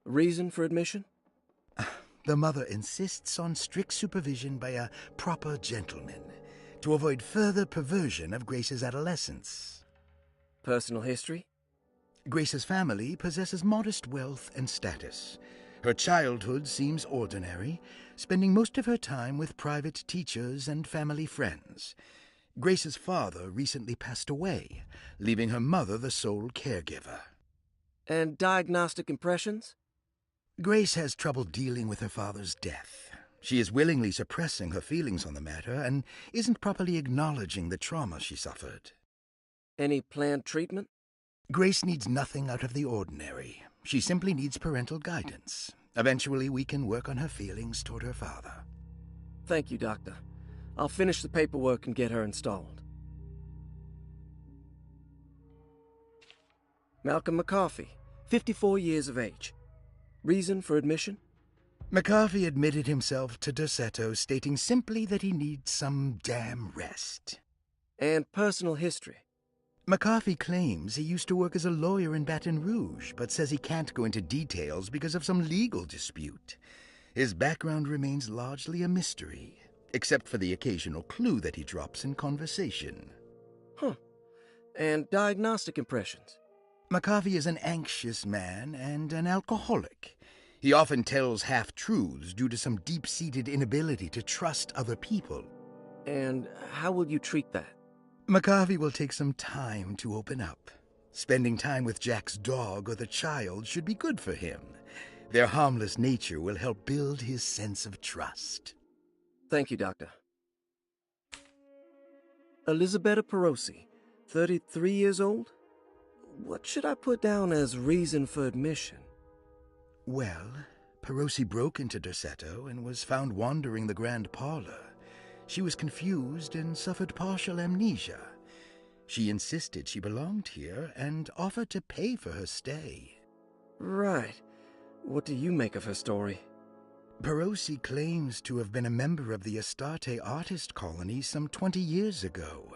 Reason for admission? The mother insists on strict supervision by a proper gentleman to avoid further perversion of Grace's adolescence. Personal history? Grace's family possesses modest wealth and status. Her childhood seems ordinary, spending most of her time with private teachers and family friends. Grace's father recently passed away, leaving her mother the sole caregiver. And diagnostic impressions? Grace has trouble dealing with her father's death. She is willingly suppressing her feelings on the matter and isn't properly acknowledging the trauma she suffered. Any planned treatment? Grace needs nothing out of the ordinary. She simply needs parental guidance. Eventually, we can work on her feelings toward her father. Thank you, Doctor. I'll finish the paperwork and get her installed. Malcolm McCarthy, 54 years of age. Reason for admission? McCarthy admitted himself to Derceto, stating simply that he needs some damn rest. And personal history? McCarthy claims he used to work as a lawyer in Baton Rouge, but says he can't go into details because of some legal dispute. His background remains largely a mystery, except for the occasional clue that he drops in conversation. Huh. And diagnostic impressions? McCarthy is an anxious man and an alcoholic. He often tells half-truths due to some deep-seated inability to trust other people. And how will you treat that? McCarthy will take some time to open up. Spending time with Jack's dog or the child should be good for him. Their harmless nature will help build his sense of trust. Thank you, Doctor. Elisabetta Perosi, 33 years old? What should I put down as reason for admission? Well, Perosi broke into Derceto and was found wandering the grand parlor. She was confused and suffered partial amnesia. She insisted she belonged here and offered to pay for her stay. Right. What do you make of her story? Perosi claims to have been a member of the Astarte artist colony some 20 years ago.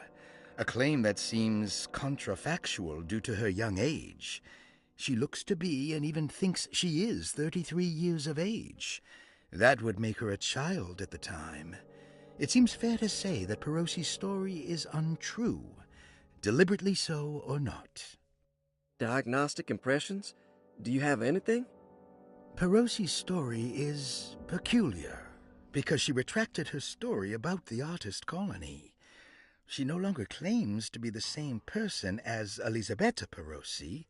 A claim that seems contrafactual due to her young age. She looks to be and even thinks she is 33 years of age. That would make her a child at the time. It seems fair to say that Perosi's story is untrue, deliberately so or not. Diagnostic impressions? Do you have anything? Perosi's story is peculiar, because she retracted her story about the artist colony. She no longer claims to be the same person as Elisabetta Perosi.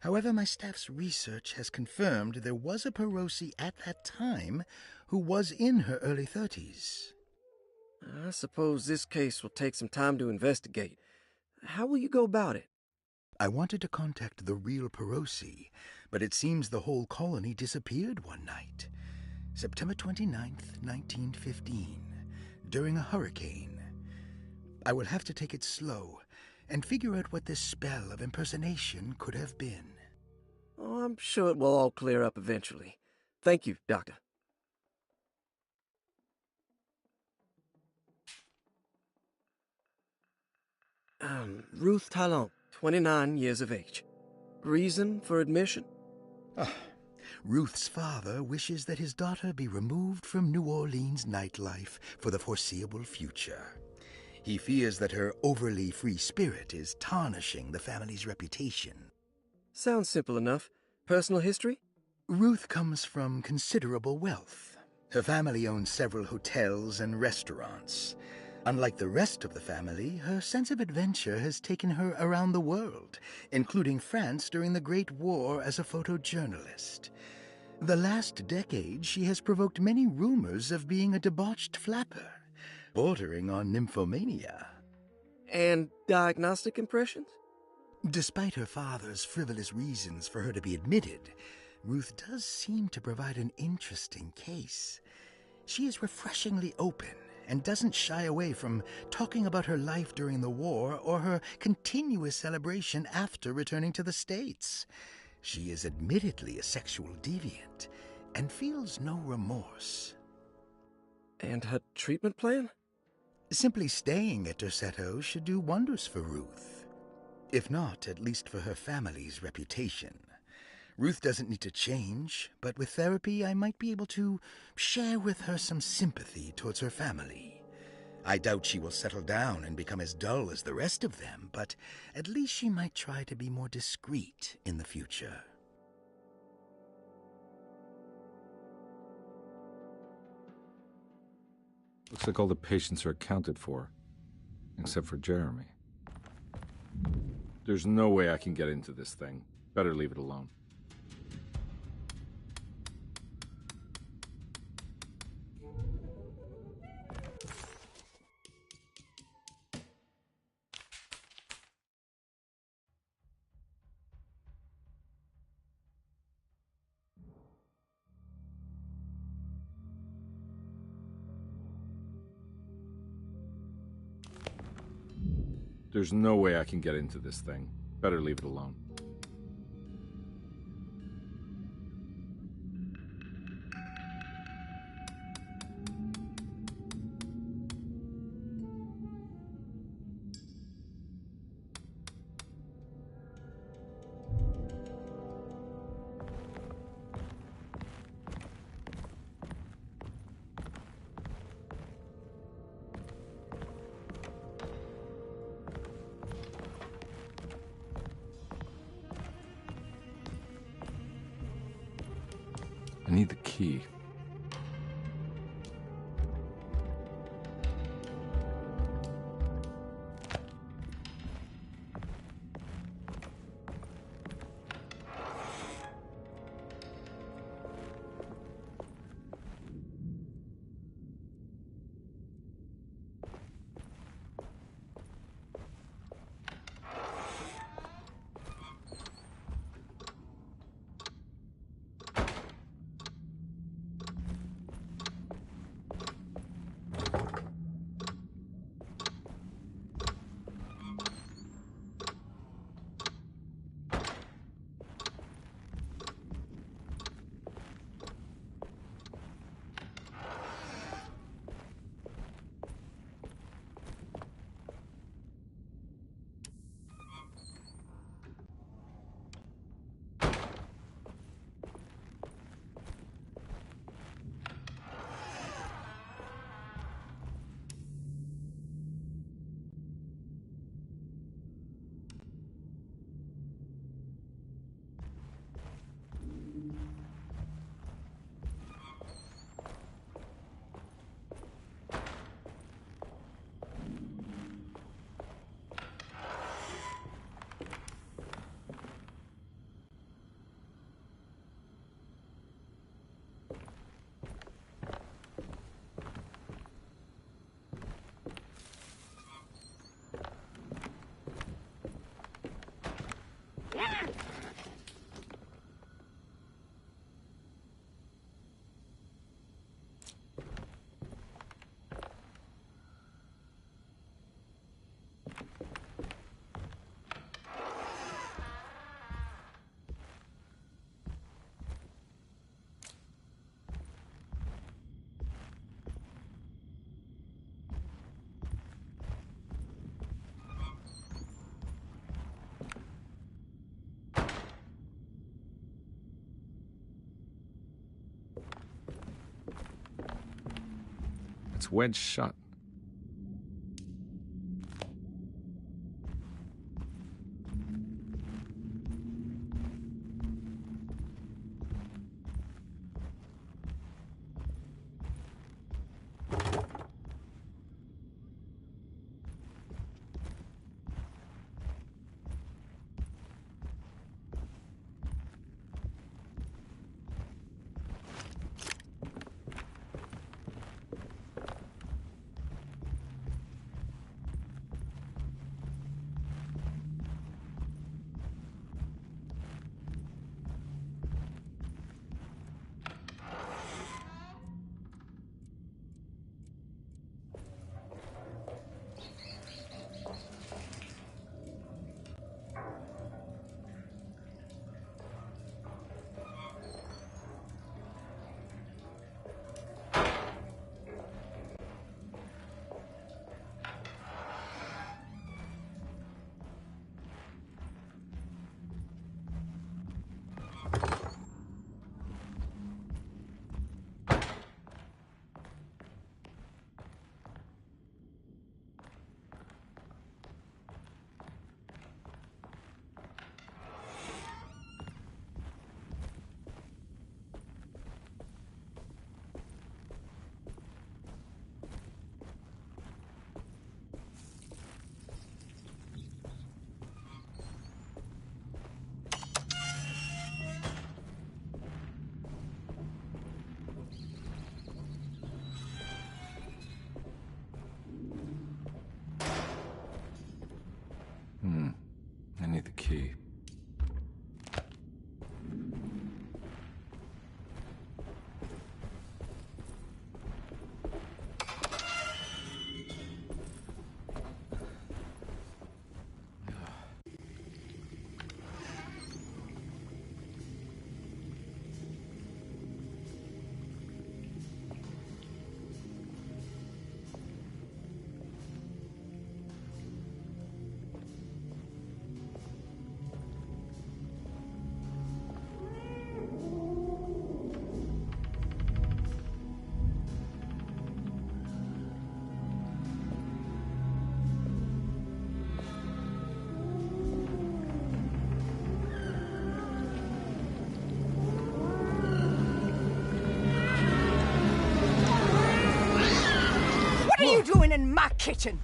However, my staff's research has confirmed there was a Perosi at that time who was in her early 30s. I suppose this case will take some time to investigate. How will you go about it? I wanted to contact the real Perosi, but it seems the whole colony disappeared one night. September 29th, 1915, during a hurricane. I will have to take it slow and figure out what this spell of impersonation could have been. Oh, I'm sure it will all clear up eventually. Thank you, Doctor. Ruth Talon, 29 years of age. Reason for admission? Ruth's father wishes that his daughter be removed from New Orleans nightlife for the foreseeable future. He fears that her overly free spirit is tarnishing the family's reputation. Sounds simple enough. Personal history? Ruth comes from considerable wealth. Her family owns several hotels and restaurants. Unlike the rest of the family, her sense of adventure has taken her around the world, including France during the Great War as a photojournalist. The last decade, she has provoked many rumors of being a debauched flapper, bordering on nymphomania. And diagnostic impressions? Despite her father's frivolous reasons for her to be admitted, Ruth does seem to provide an interesting case. She is refreshingly open and doesn't shy away from talking about her life during the war or her continuous celebration after returning to the States. She is admittedly a sexual deviant and feels no remorse. And her treatment plan? Simply staying at Derceto should do wonders for Ruth. If not, at least for her family's reputation. Ruth doesn't need to change, but with therapy I might be able to share with her some sympathy towards her family. I doubt she will settle down and become as dull as the rest of them, but at least she might try to be more discreet in the future. Looks like all the patients are accounted for, except for Jeremy. There's no way I can get into this thing. Better leave it alone. There's no way I can get into this thing. Better leave it alone. I need the key. It's wedged shut. in my kitchen.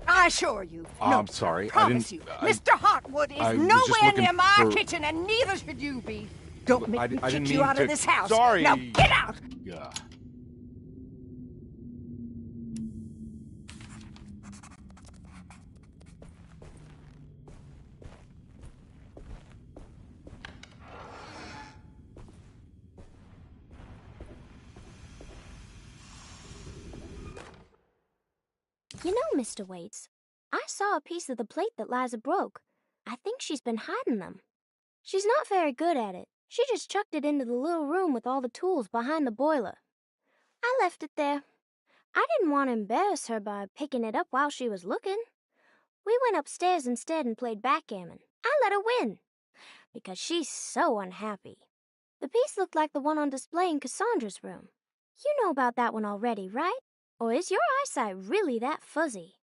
I assure you. Oh, No, I'm sorry. I promise you. Mr. Hartwood is I was just nowhere looking near my for- kitchen, and neither should you be. Don't make me I kick didn't you mean out to- of this house. Sorry. Now get out! Yeah. You know, Mr. Waits, I saw a piece of the plate that Liza broke. I think she's been hiding them. She's not very good at it. She just chucked it into the little room with all the tools behind the boiler. I left it there. I didn't want to embarrass her by picking it up while she was looking. We went upstairs instead and played backgammon. I let her win, because she's so unhappy. The piece looked like the one on display in Cassandra's room. You know about that one already, right? Or is your eyesight really that fuzzy?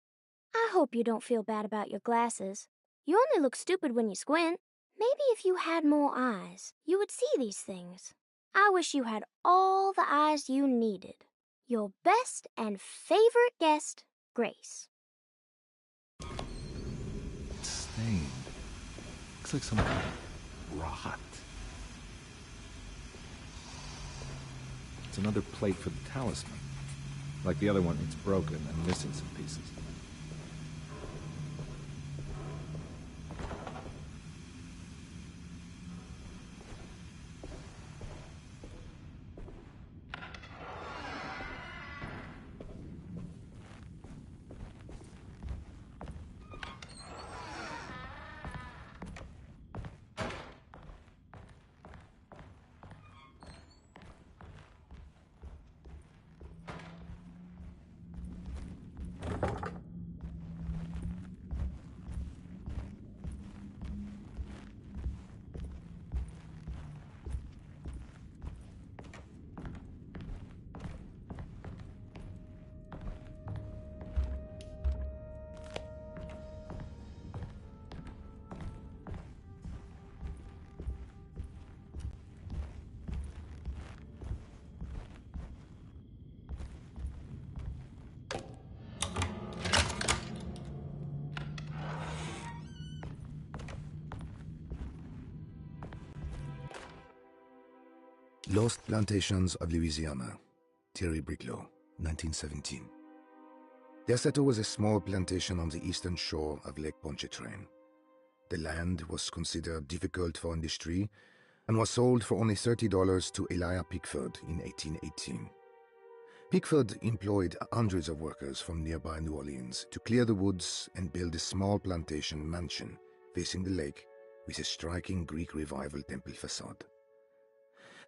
I hope you don't feel bad about your glasses. You only look stupid when you squint. Maybe if you had more eyes, you would see these things. I wish you had all the eyes you needed. Your best and favorite guest, Grace. It's stained. Looks like some kind of rot. It's another plate for the talisman. Like the other one, it's broken and missing some pieces. Lost Plantations of Louisiana, Thierry Briclot, 1917. Derceto was a small plantation on the eastern shore of Lake Pontchartrain. The land was considered difficult for industry and was sold for only $30 to Elijah Pickford in 1818. Pickford employed hundreds of workers from nearby New Orleans to clear the woods and build a small plantation mansion facing the lake with a striking Greek Revival temple facade.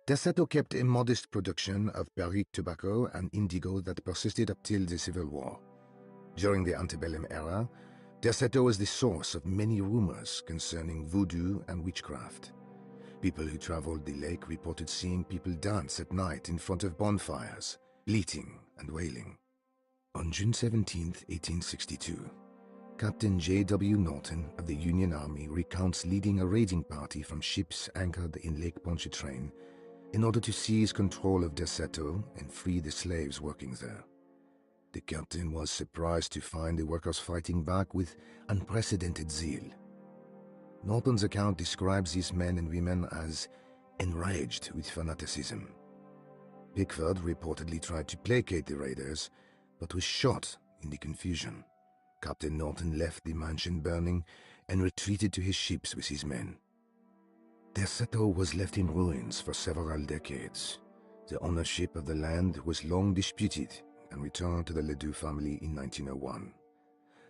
Derceto kept a modest production of Barrique tobacco and indigo that persisted up till the Civil War. During the antebellum era, Derceto was the source of many rumors concerning voodoo and witchcraft. People who traveled the lake reported seeing people dance at night in front of bonfires, bleating and wailing. On June 17, 1862, Captain J.W. Norton of the Union Army recounts leading a raiding party from ships anchored in Lake Pontchartrain in order to seize control of Derceto and free the slaves working there. The captain was surprised to find the workers fighting back with unprecedented zeal. Norton's account describes these men and women as enraged with fanaticism. Pickford reportedly tried to placate the raiders, but was shot in the confusion. Captain Norton left the mansion burning and retreated to his ships with his men. Derceto was left in ruins for several decades. The ownership of the land was long disputed and returned to the Ledoux family in 1901.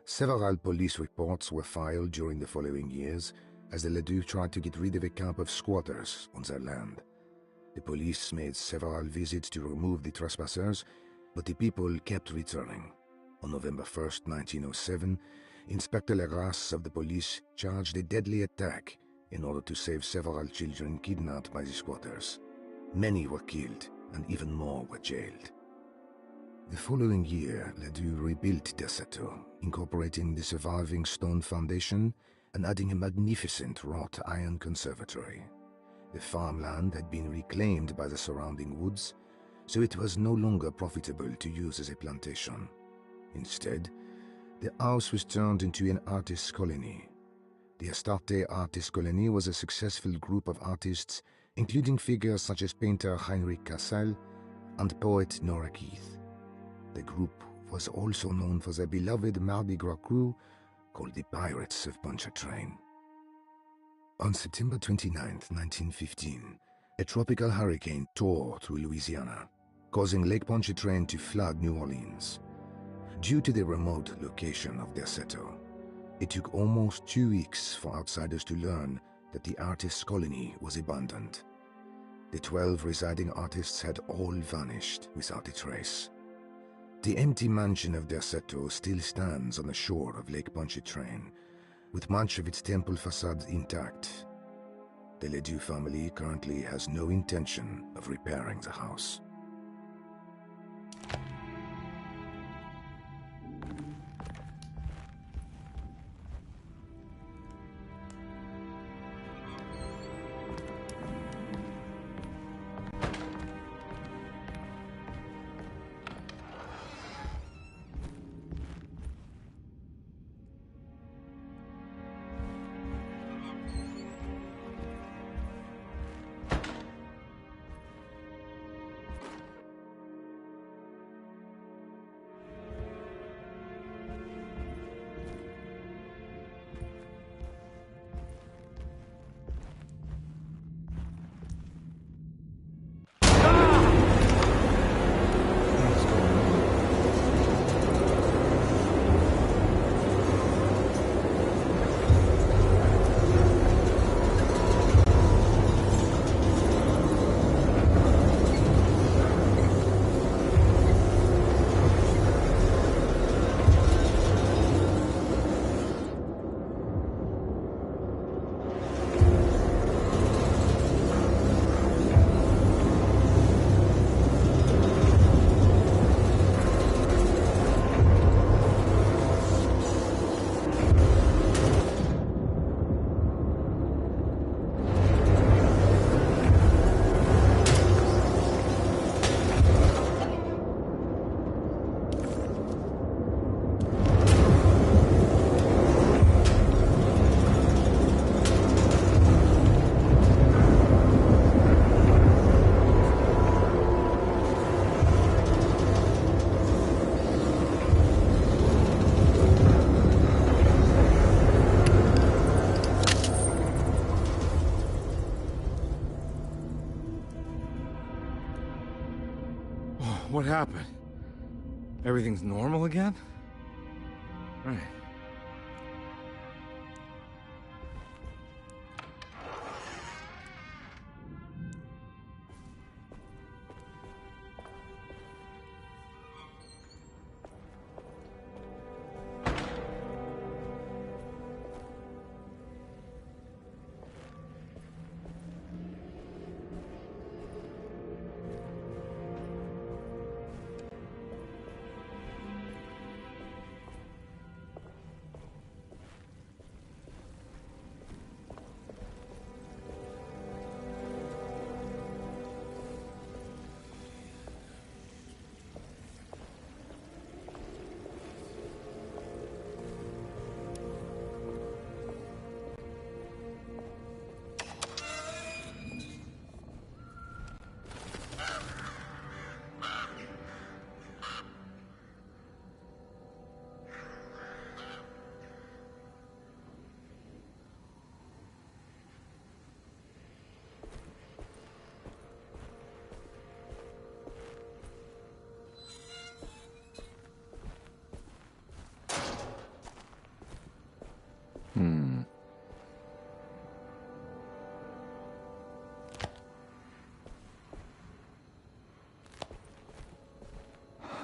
Several police reports were filed during the following years as the Ledoux tried to get rid of a camp of squatters on their land. The police made several visits to remove the trespassers, but the people kept returning. On November 1st, 1907, Inspector Legrasse of the police charged a deadly attack in order to save several children kidnapped by the squatters. Many were killed, and even more were jailed. The following year, Ledoux rebuilt Derceto, incorporating the surviving stone foundation and adding a magnificent wrought iron conservatory. The farmland had been reclaimed by the surrounding woods, so it was no longer profitable to use as a plantation. Instead, the house was turned into an artist's colony. The Astarte Artist Colony was a successful group of artists, including figures such as painter Heinrich Cassel and poet Nora Keith. The group was also known for their beloved Mardi Gras crew called the Pirates of Pontchartrain. On September 29, 1915, a tropical hurricane tore through Louisiana, causing Lake Pontchartrain to flood New Orleans. Due to the remote location of Derceto, it took almost 2 weeks for outsiders to learn that the artists' colony was abandoned. The 12 residing artists had all vanished without a trace. The empty mansion of Derceto still stands on the shore of Lake Pontchartrain, with much of its temple facade intact. The Ledoux family currently has no intention of repairing the house. What happened? Everything's normal again? Right.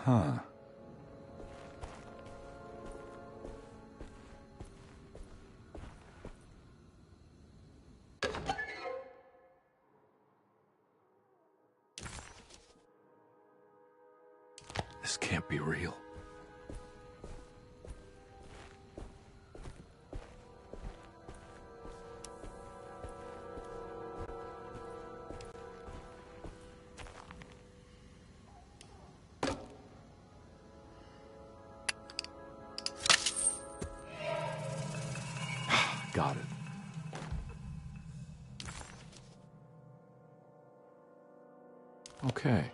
Huh. This can't be real. Got it. Okay.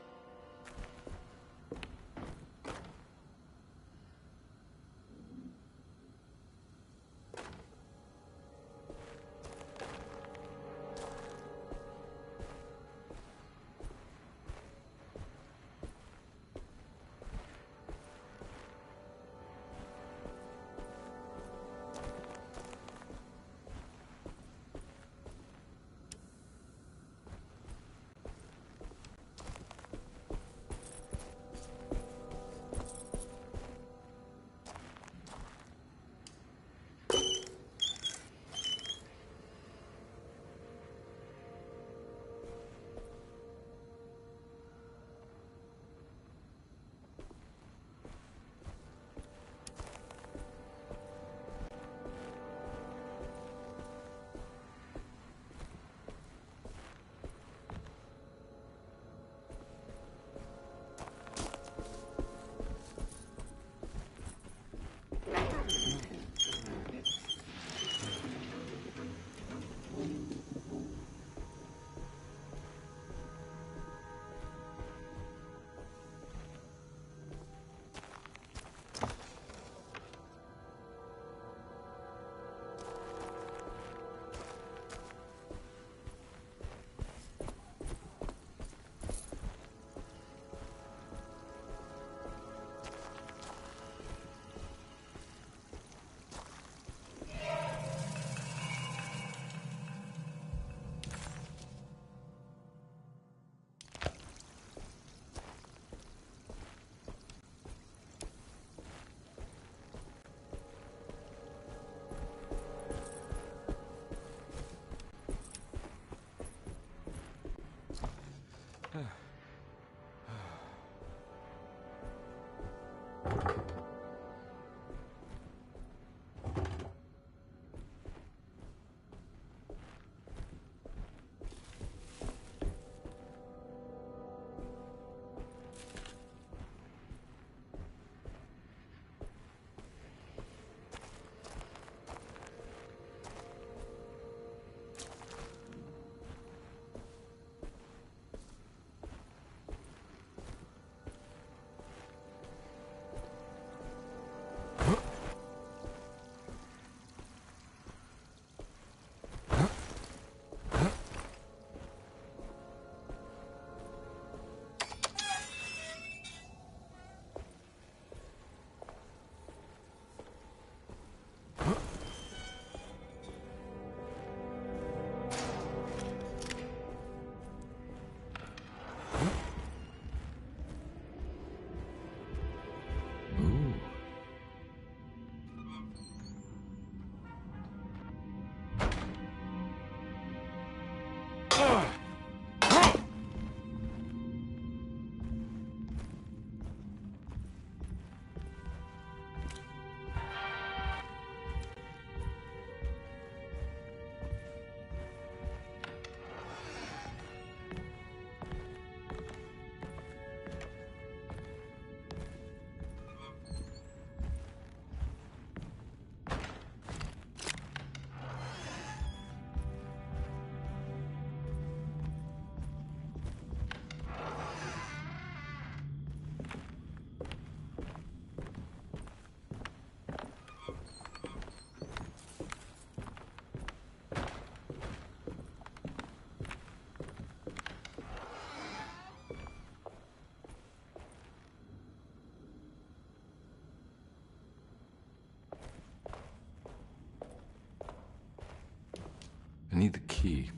I need the key.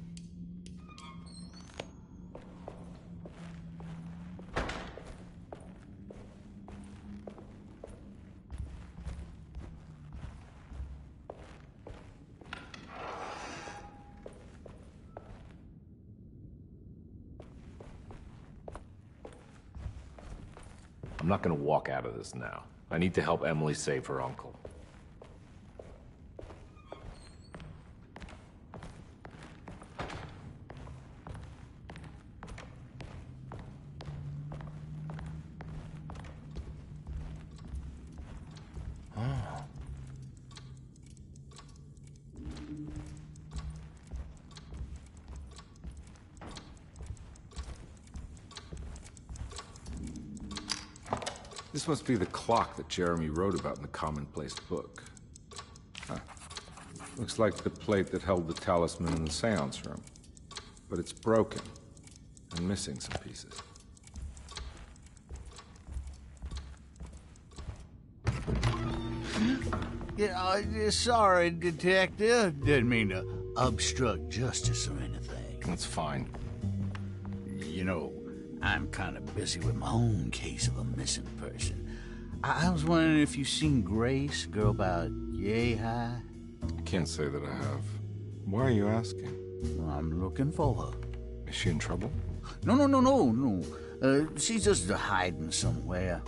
I'm not gonna walk out of this now. I need to help Emily save her uncle. This must be the clock that Jeremy wrote about in the commonplace book. Huh. Looks like the plate that held the talisman in the seance room. But it's broken and missing some pieces. Yeah, sorry, Detective. Didn't mean to obstruct justice or anything. That's fine. You know, I'm kind of busy with my own case of a missing person. I was wondering if you've seen Grace, a girl about yay high? I can't say that I have. Why are you asking? Well, I'm looking for her. Is she in trouble? No. She's just hiding somewhere.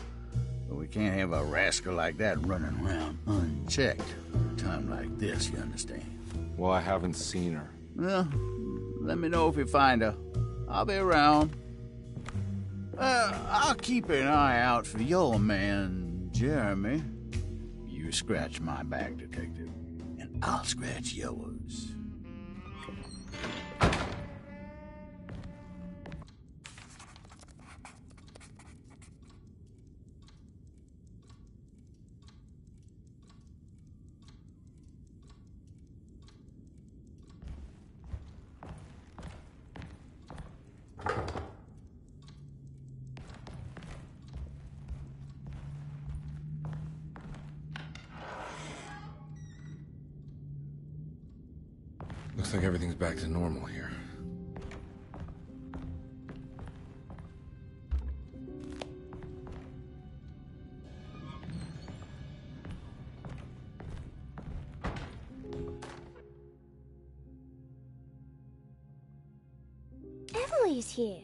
But we can't have a rascal like that running around unchecked at a time like this, you understand? Well, I haven't seen her. Well, let me know if you find her. I'll be around. I'll keep an eye out for your man, Jeremy. You scratch my back, Detective, and I'll scratch yours. Looks like everything's back to normal here. Emily's here.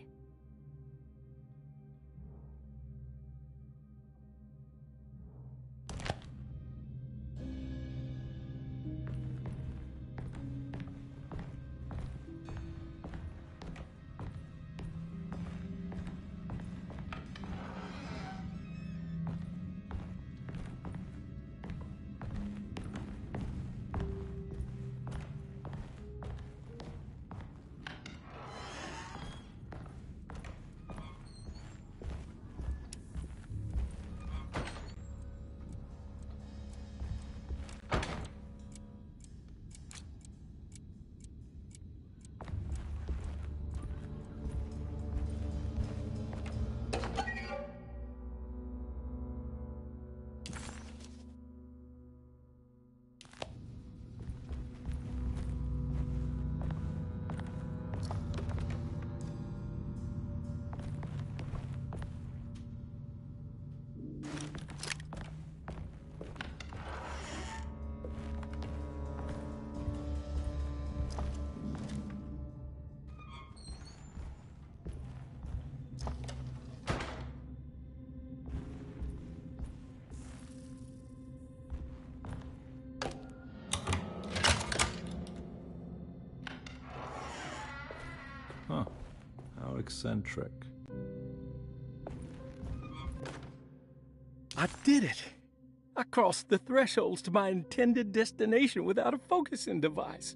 Huh. How eccentric. I did it! I crossed the thresholds to my intended destination without a focusing device.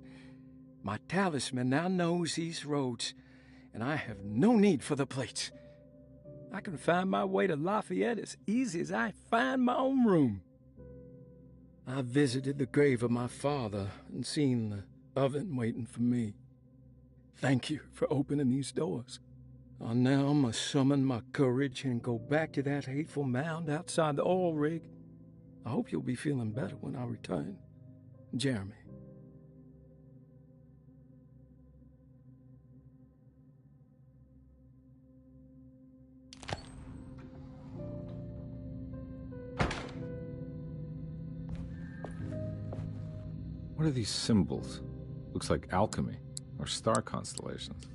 My talisman now knows these roads, and I have no need for the plates. I can find my way to Lafayette as easy as I find my own room. I visited the grave of my father and seen the oven waiting for me. Thank you for opening these doors. I now must summon my courage and go back to that hateful mound outside the oil rig. I hope you'll be feeling better when I return. Jeremy. What are these symbols? Looks like alchemy or star constellations.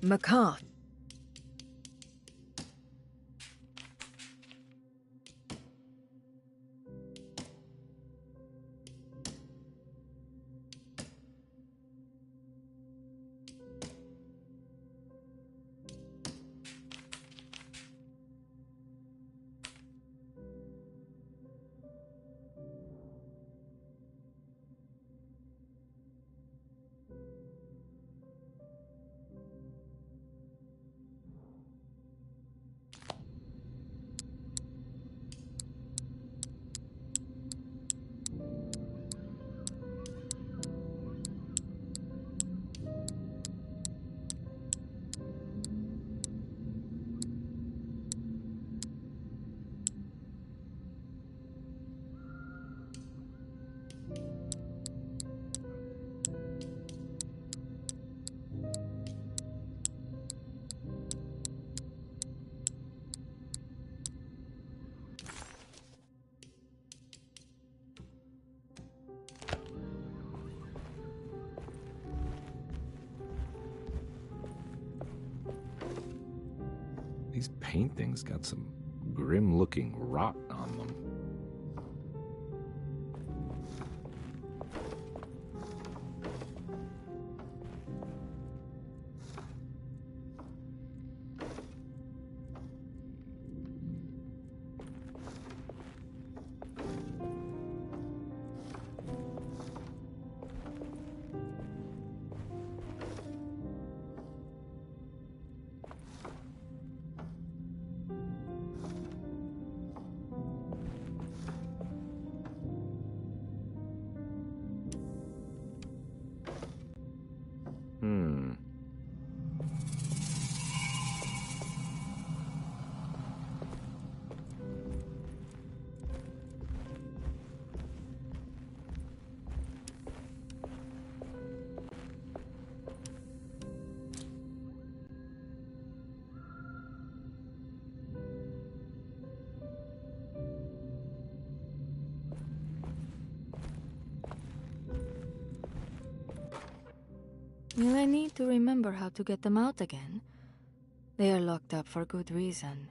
McCarthy. These paintings got some grim-looking rot on them. Will I need to remember how to get them out again? They are locked up for good reason.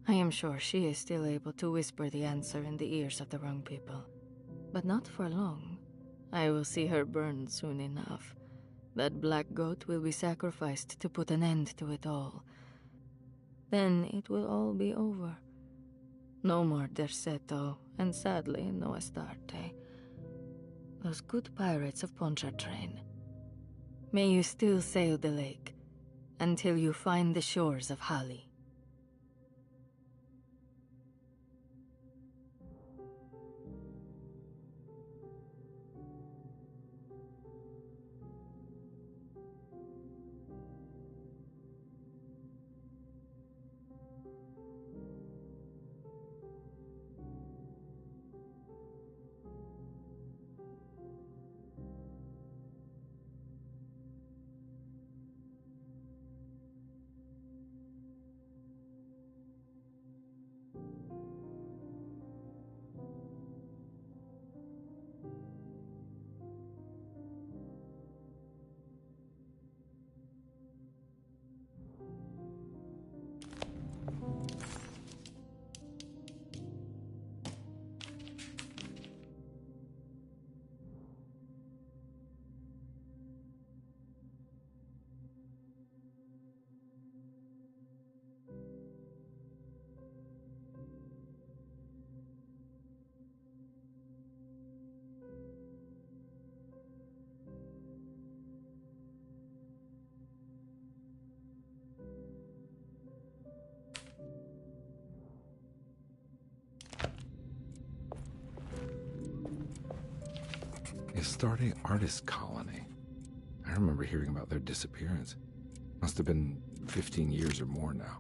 I am sure she is still able to whisper the answer in the ears of the wrong people. But not for long. I will see her burned soon enough. That black goat will be sacrificed to put an end to it all. Then it will all be over. No more Derceto, and sadly, no Astarte. Those good pirates of Pontchartrain. May you still sail the lake, until you find the shores of Hali. Astarte Artist Colony. I remember hearing about their disappearance. Must have been 15 years or more now.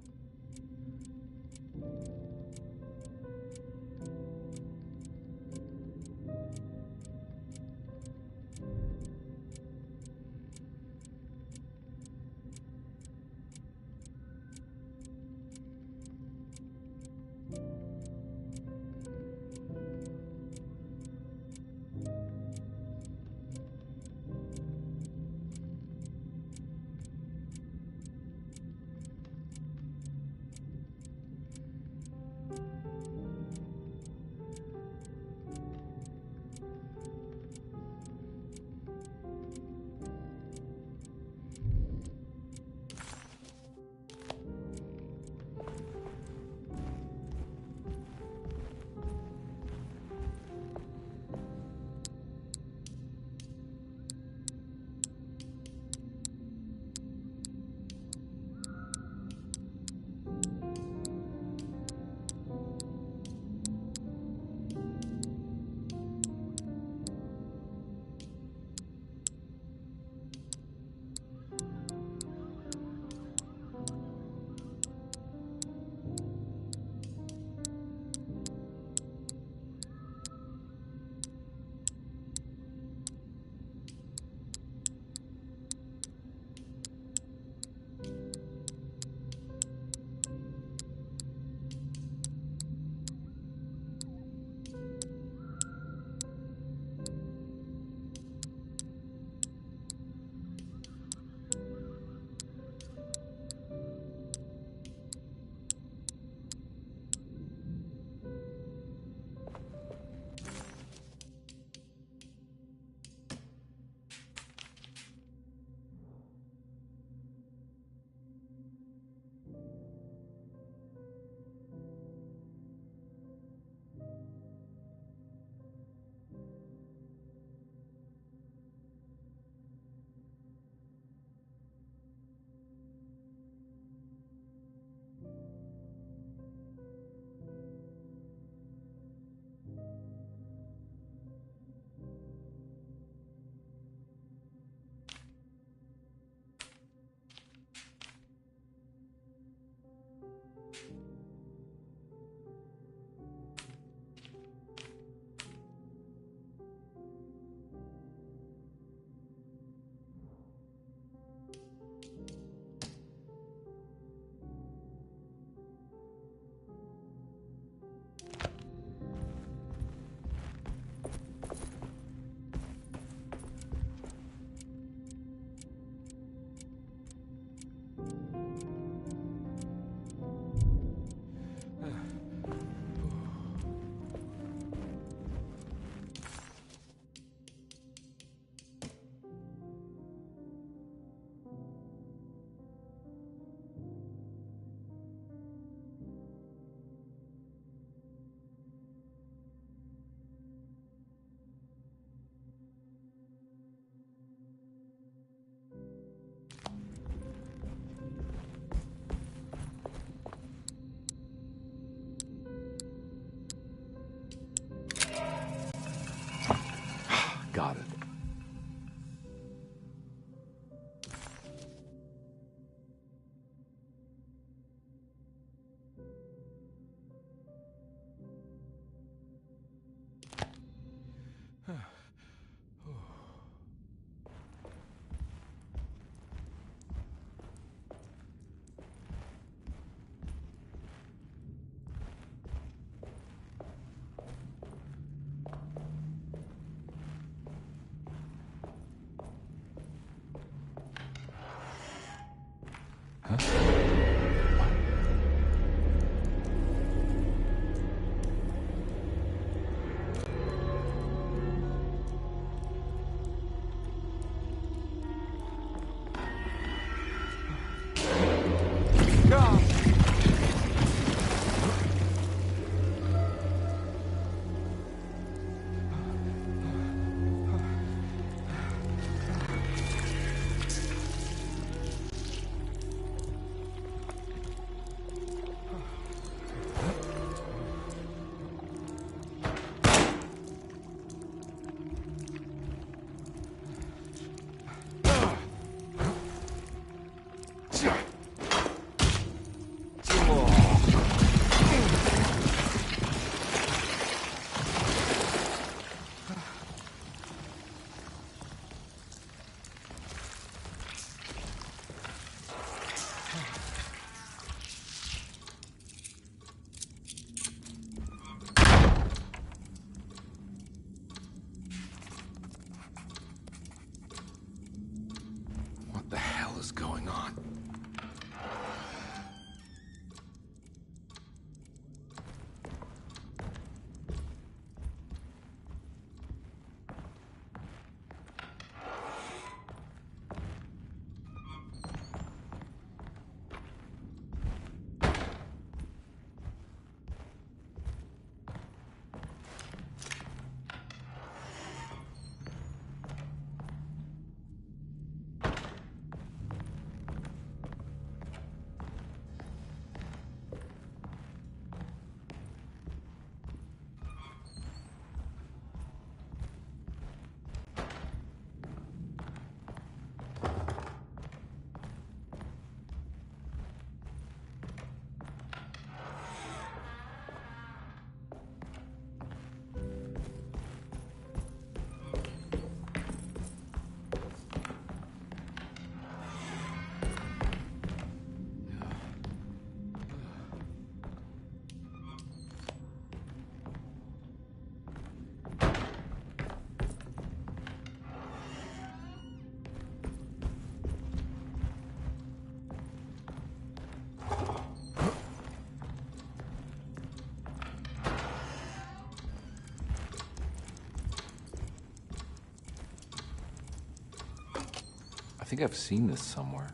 think I've seen this somewhere.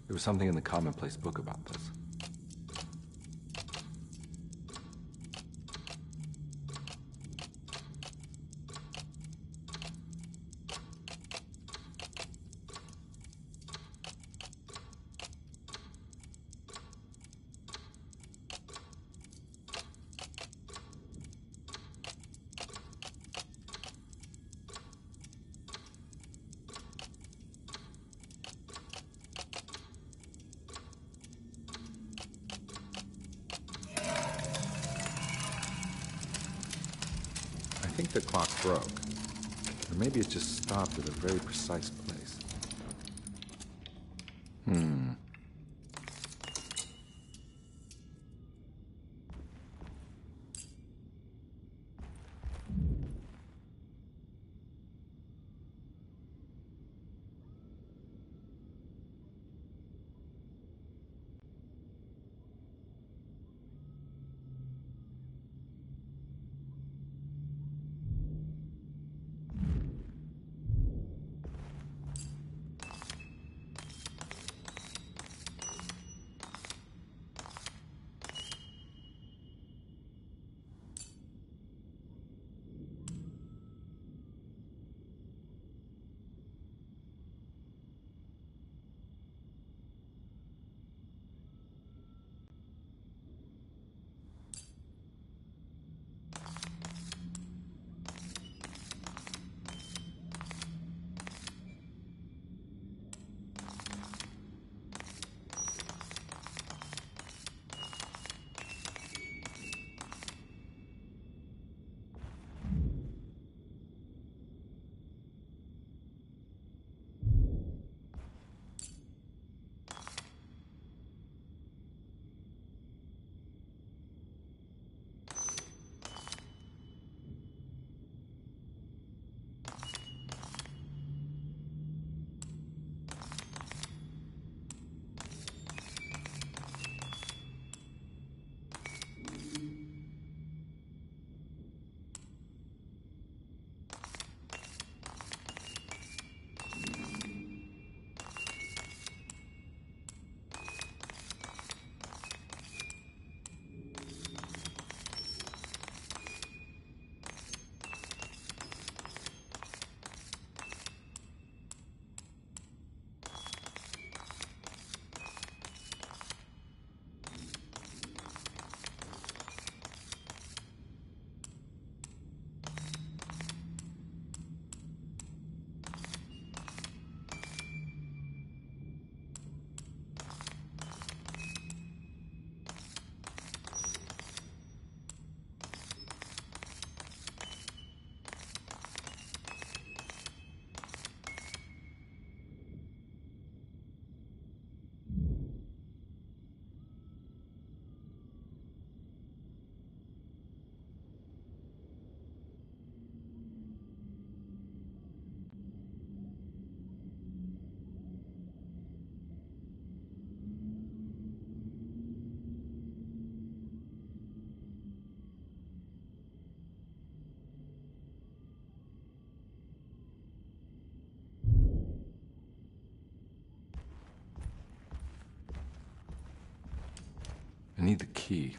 There was something in the Commonplace book about this. I think the clock broke. Or maybe it just stopped at a very precise place. I need the key.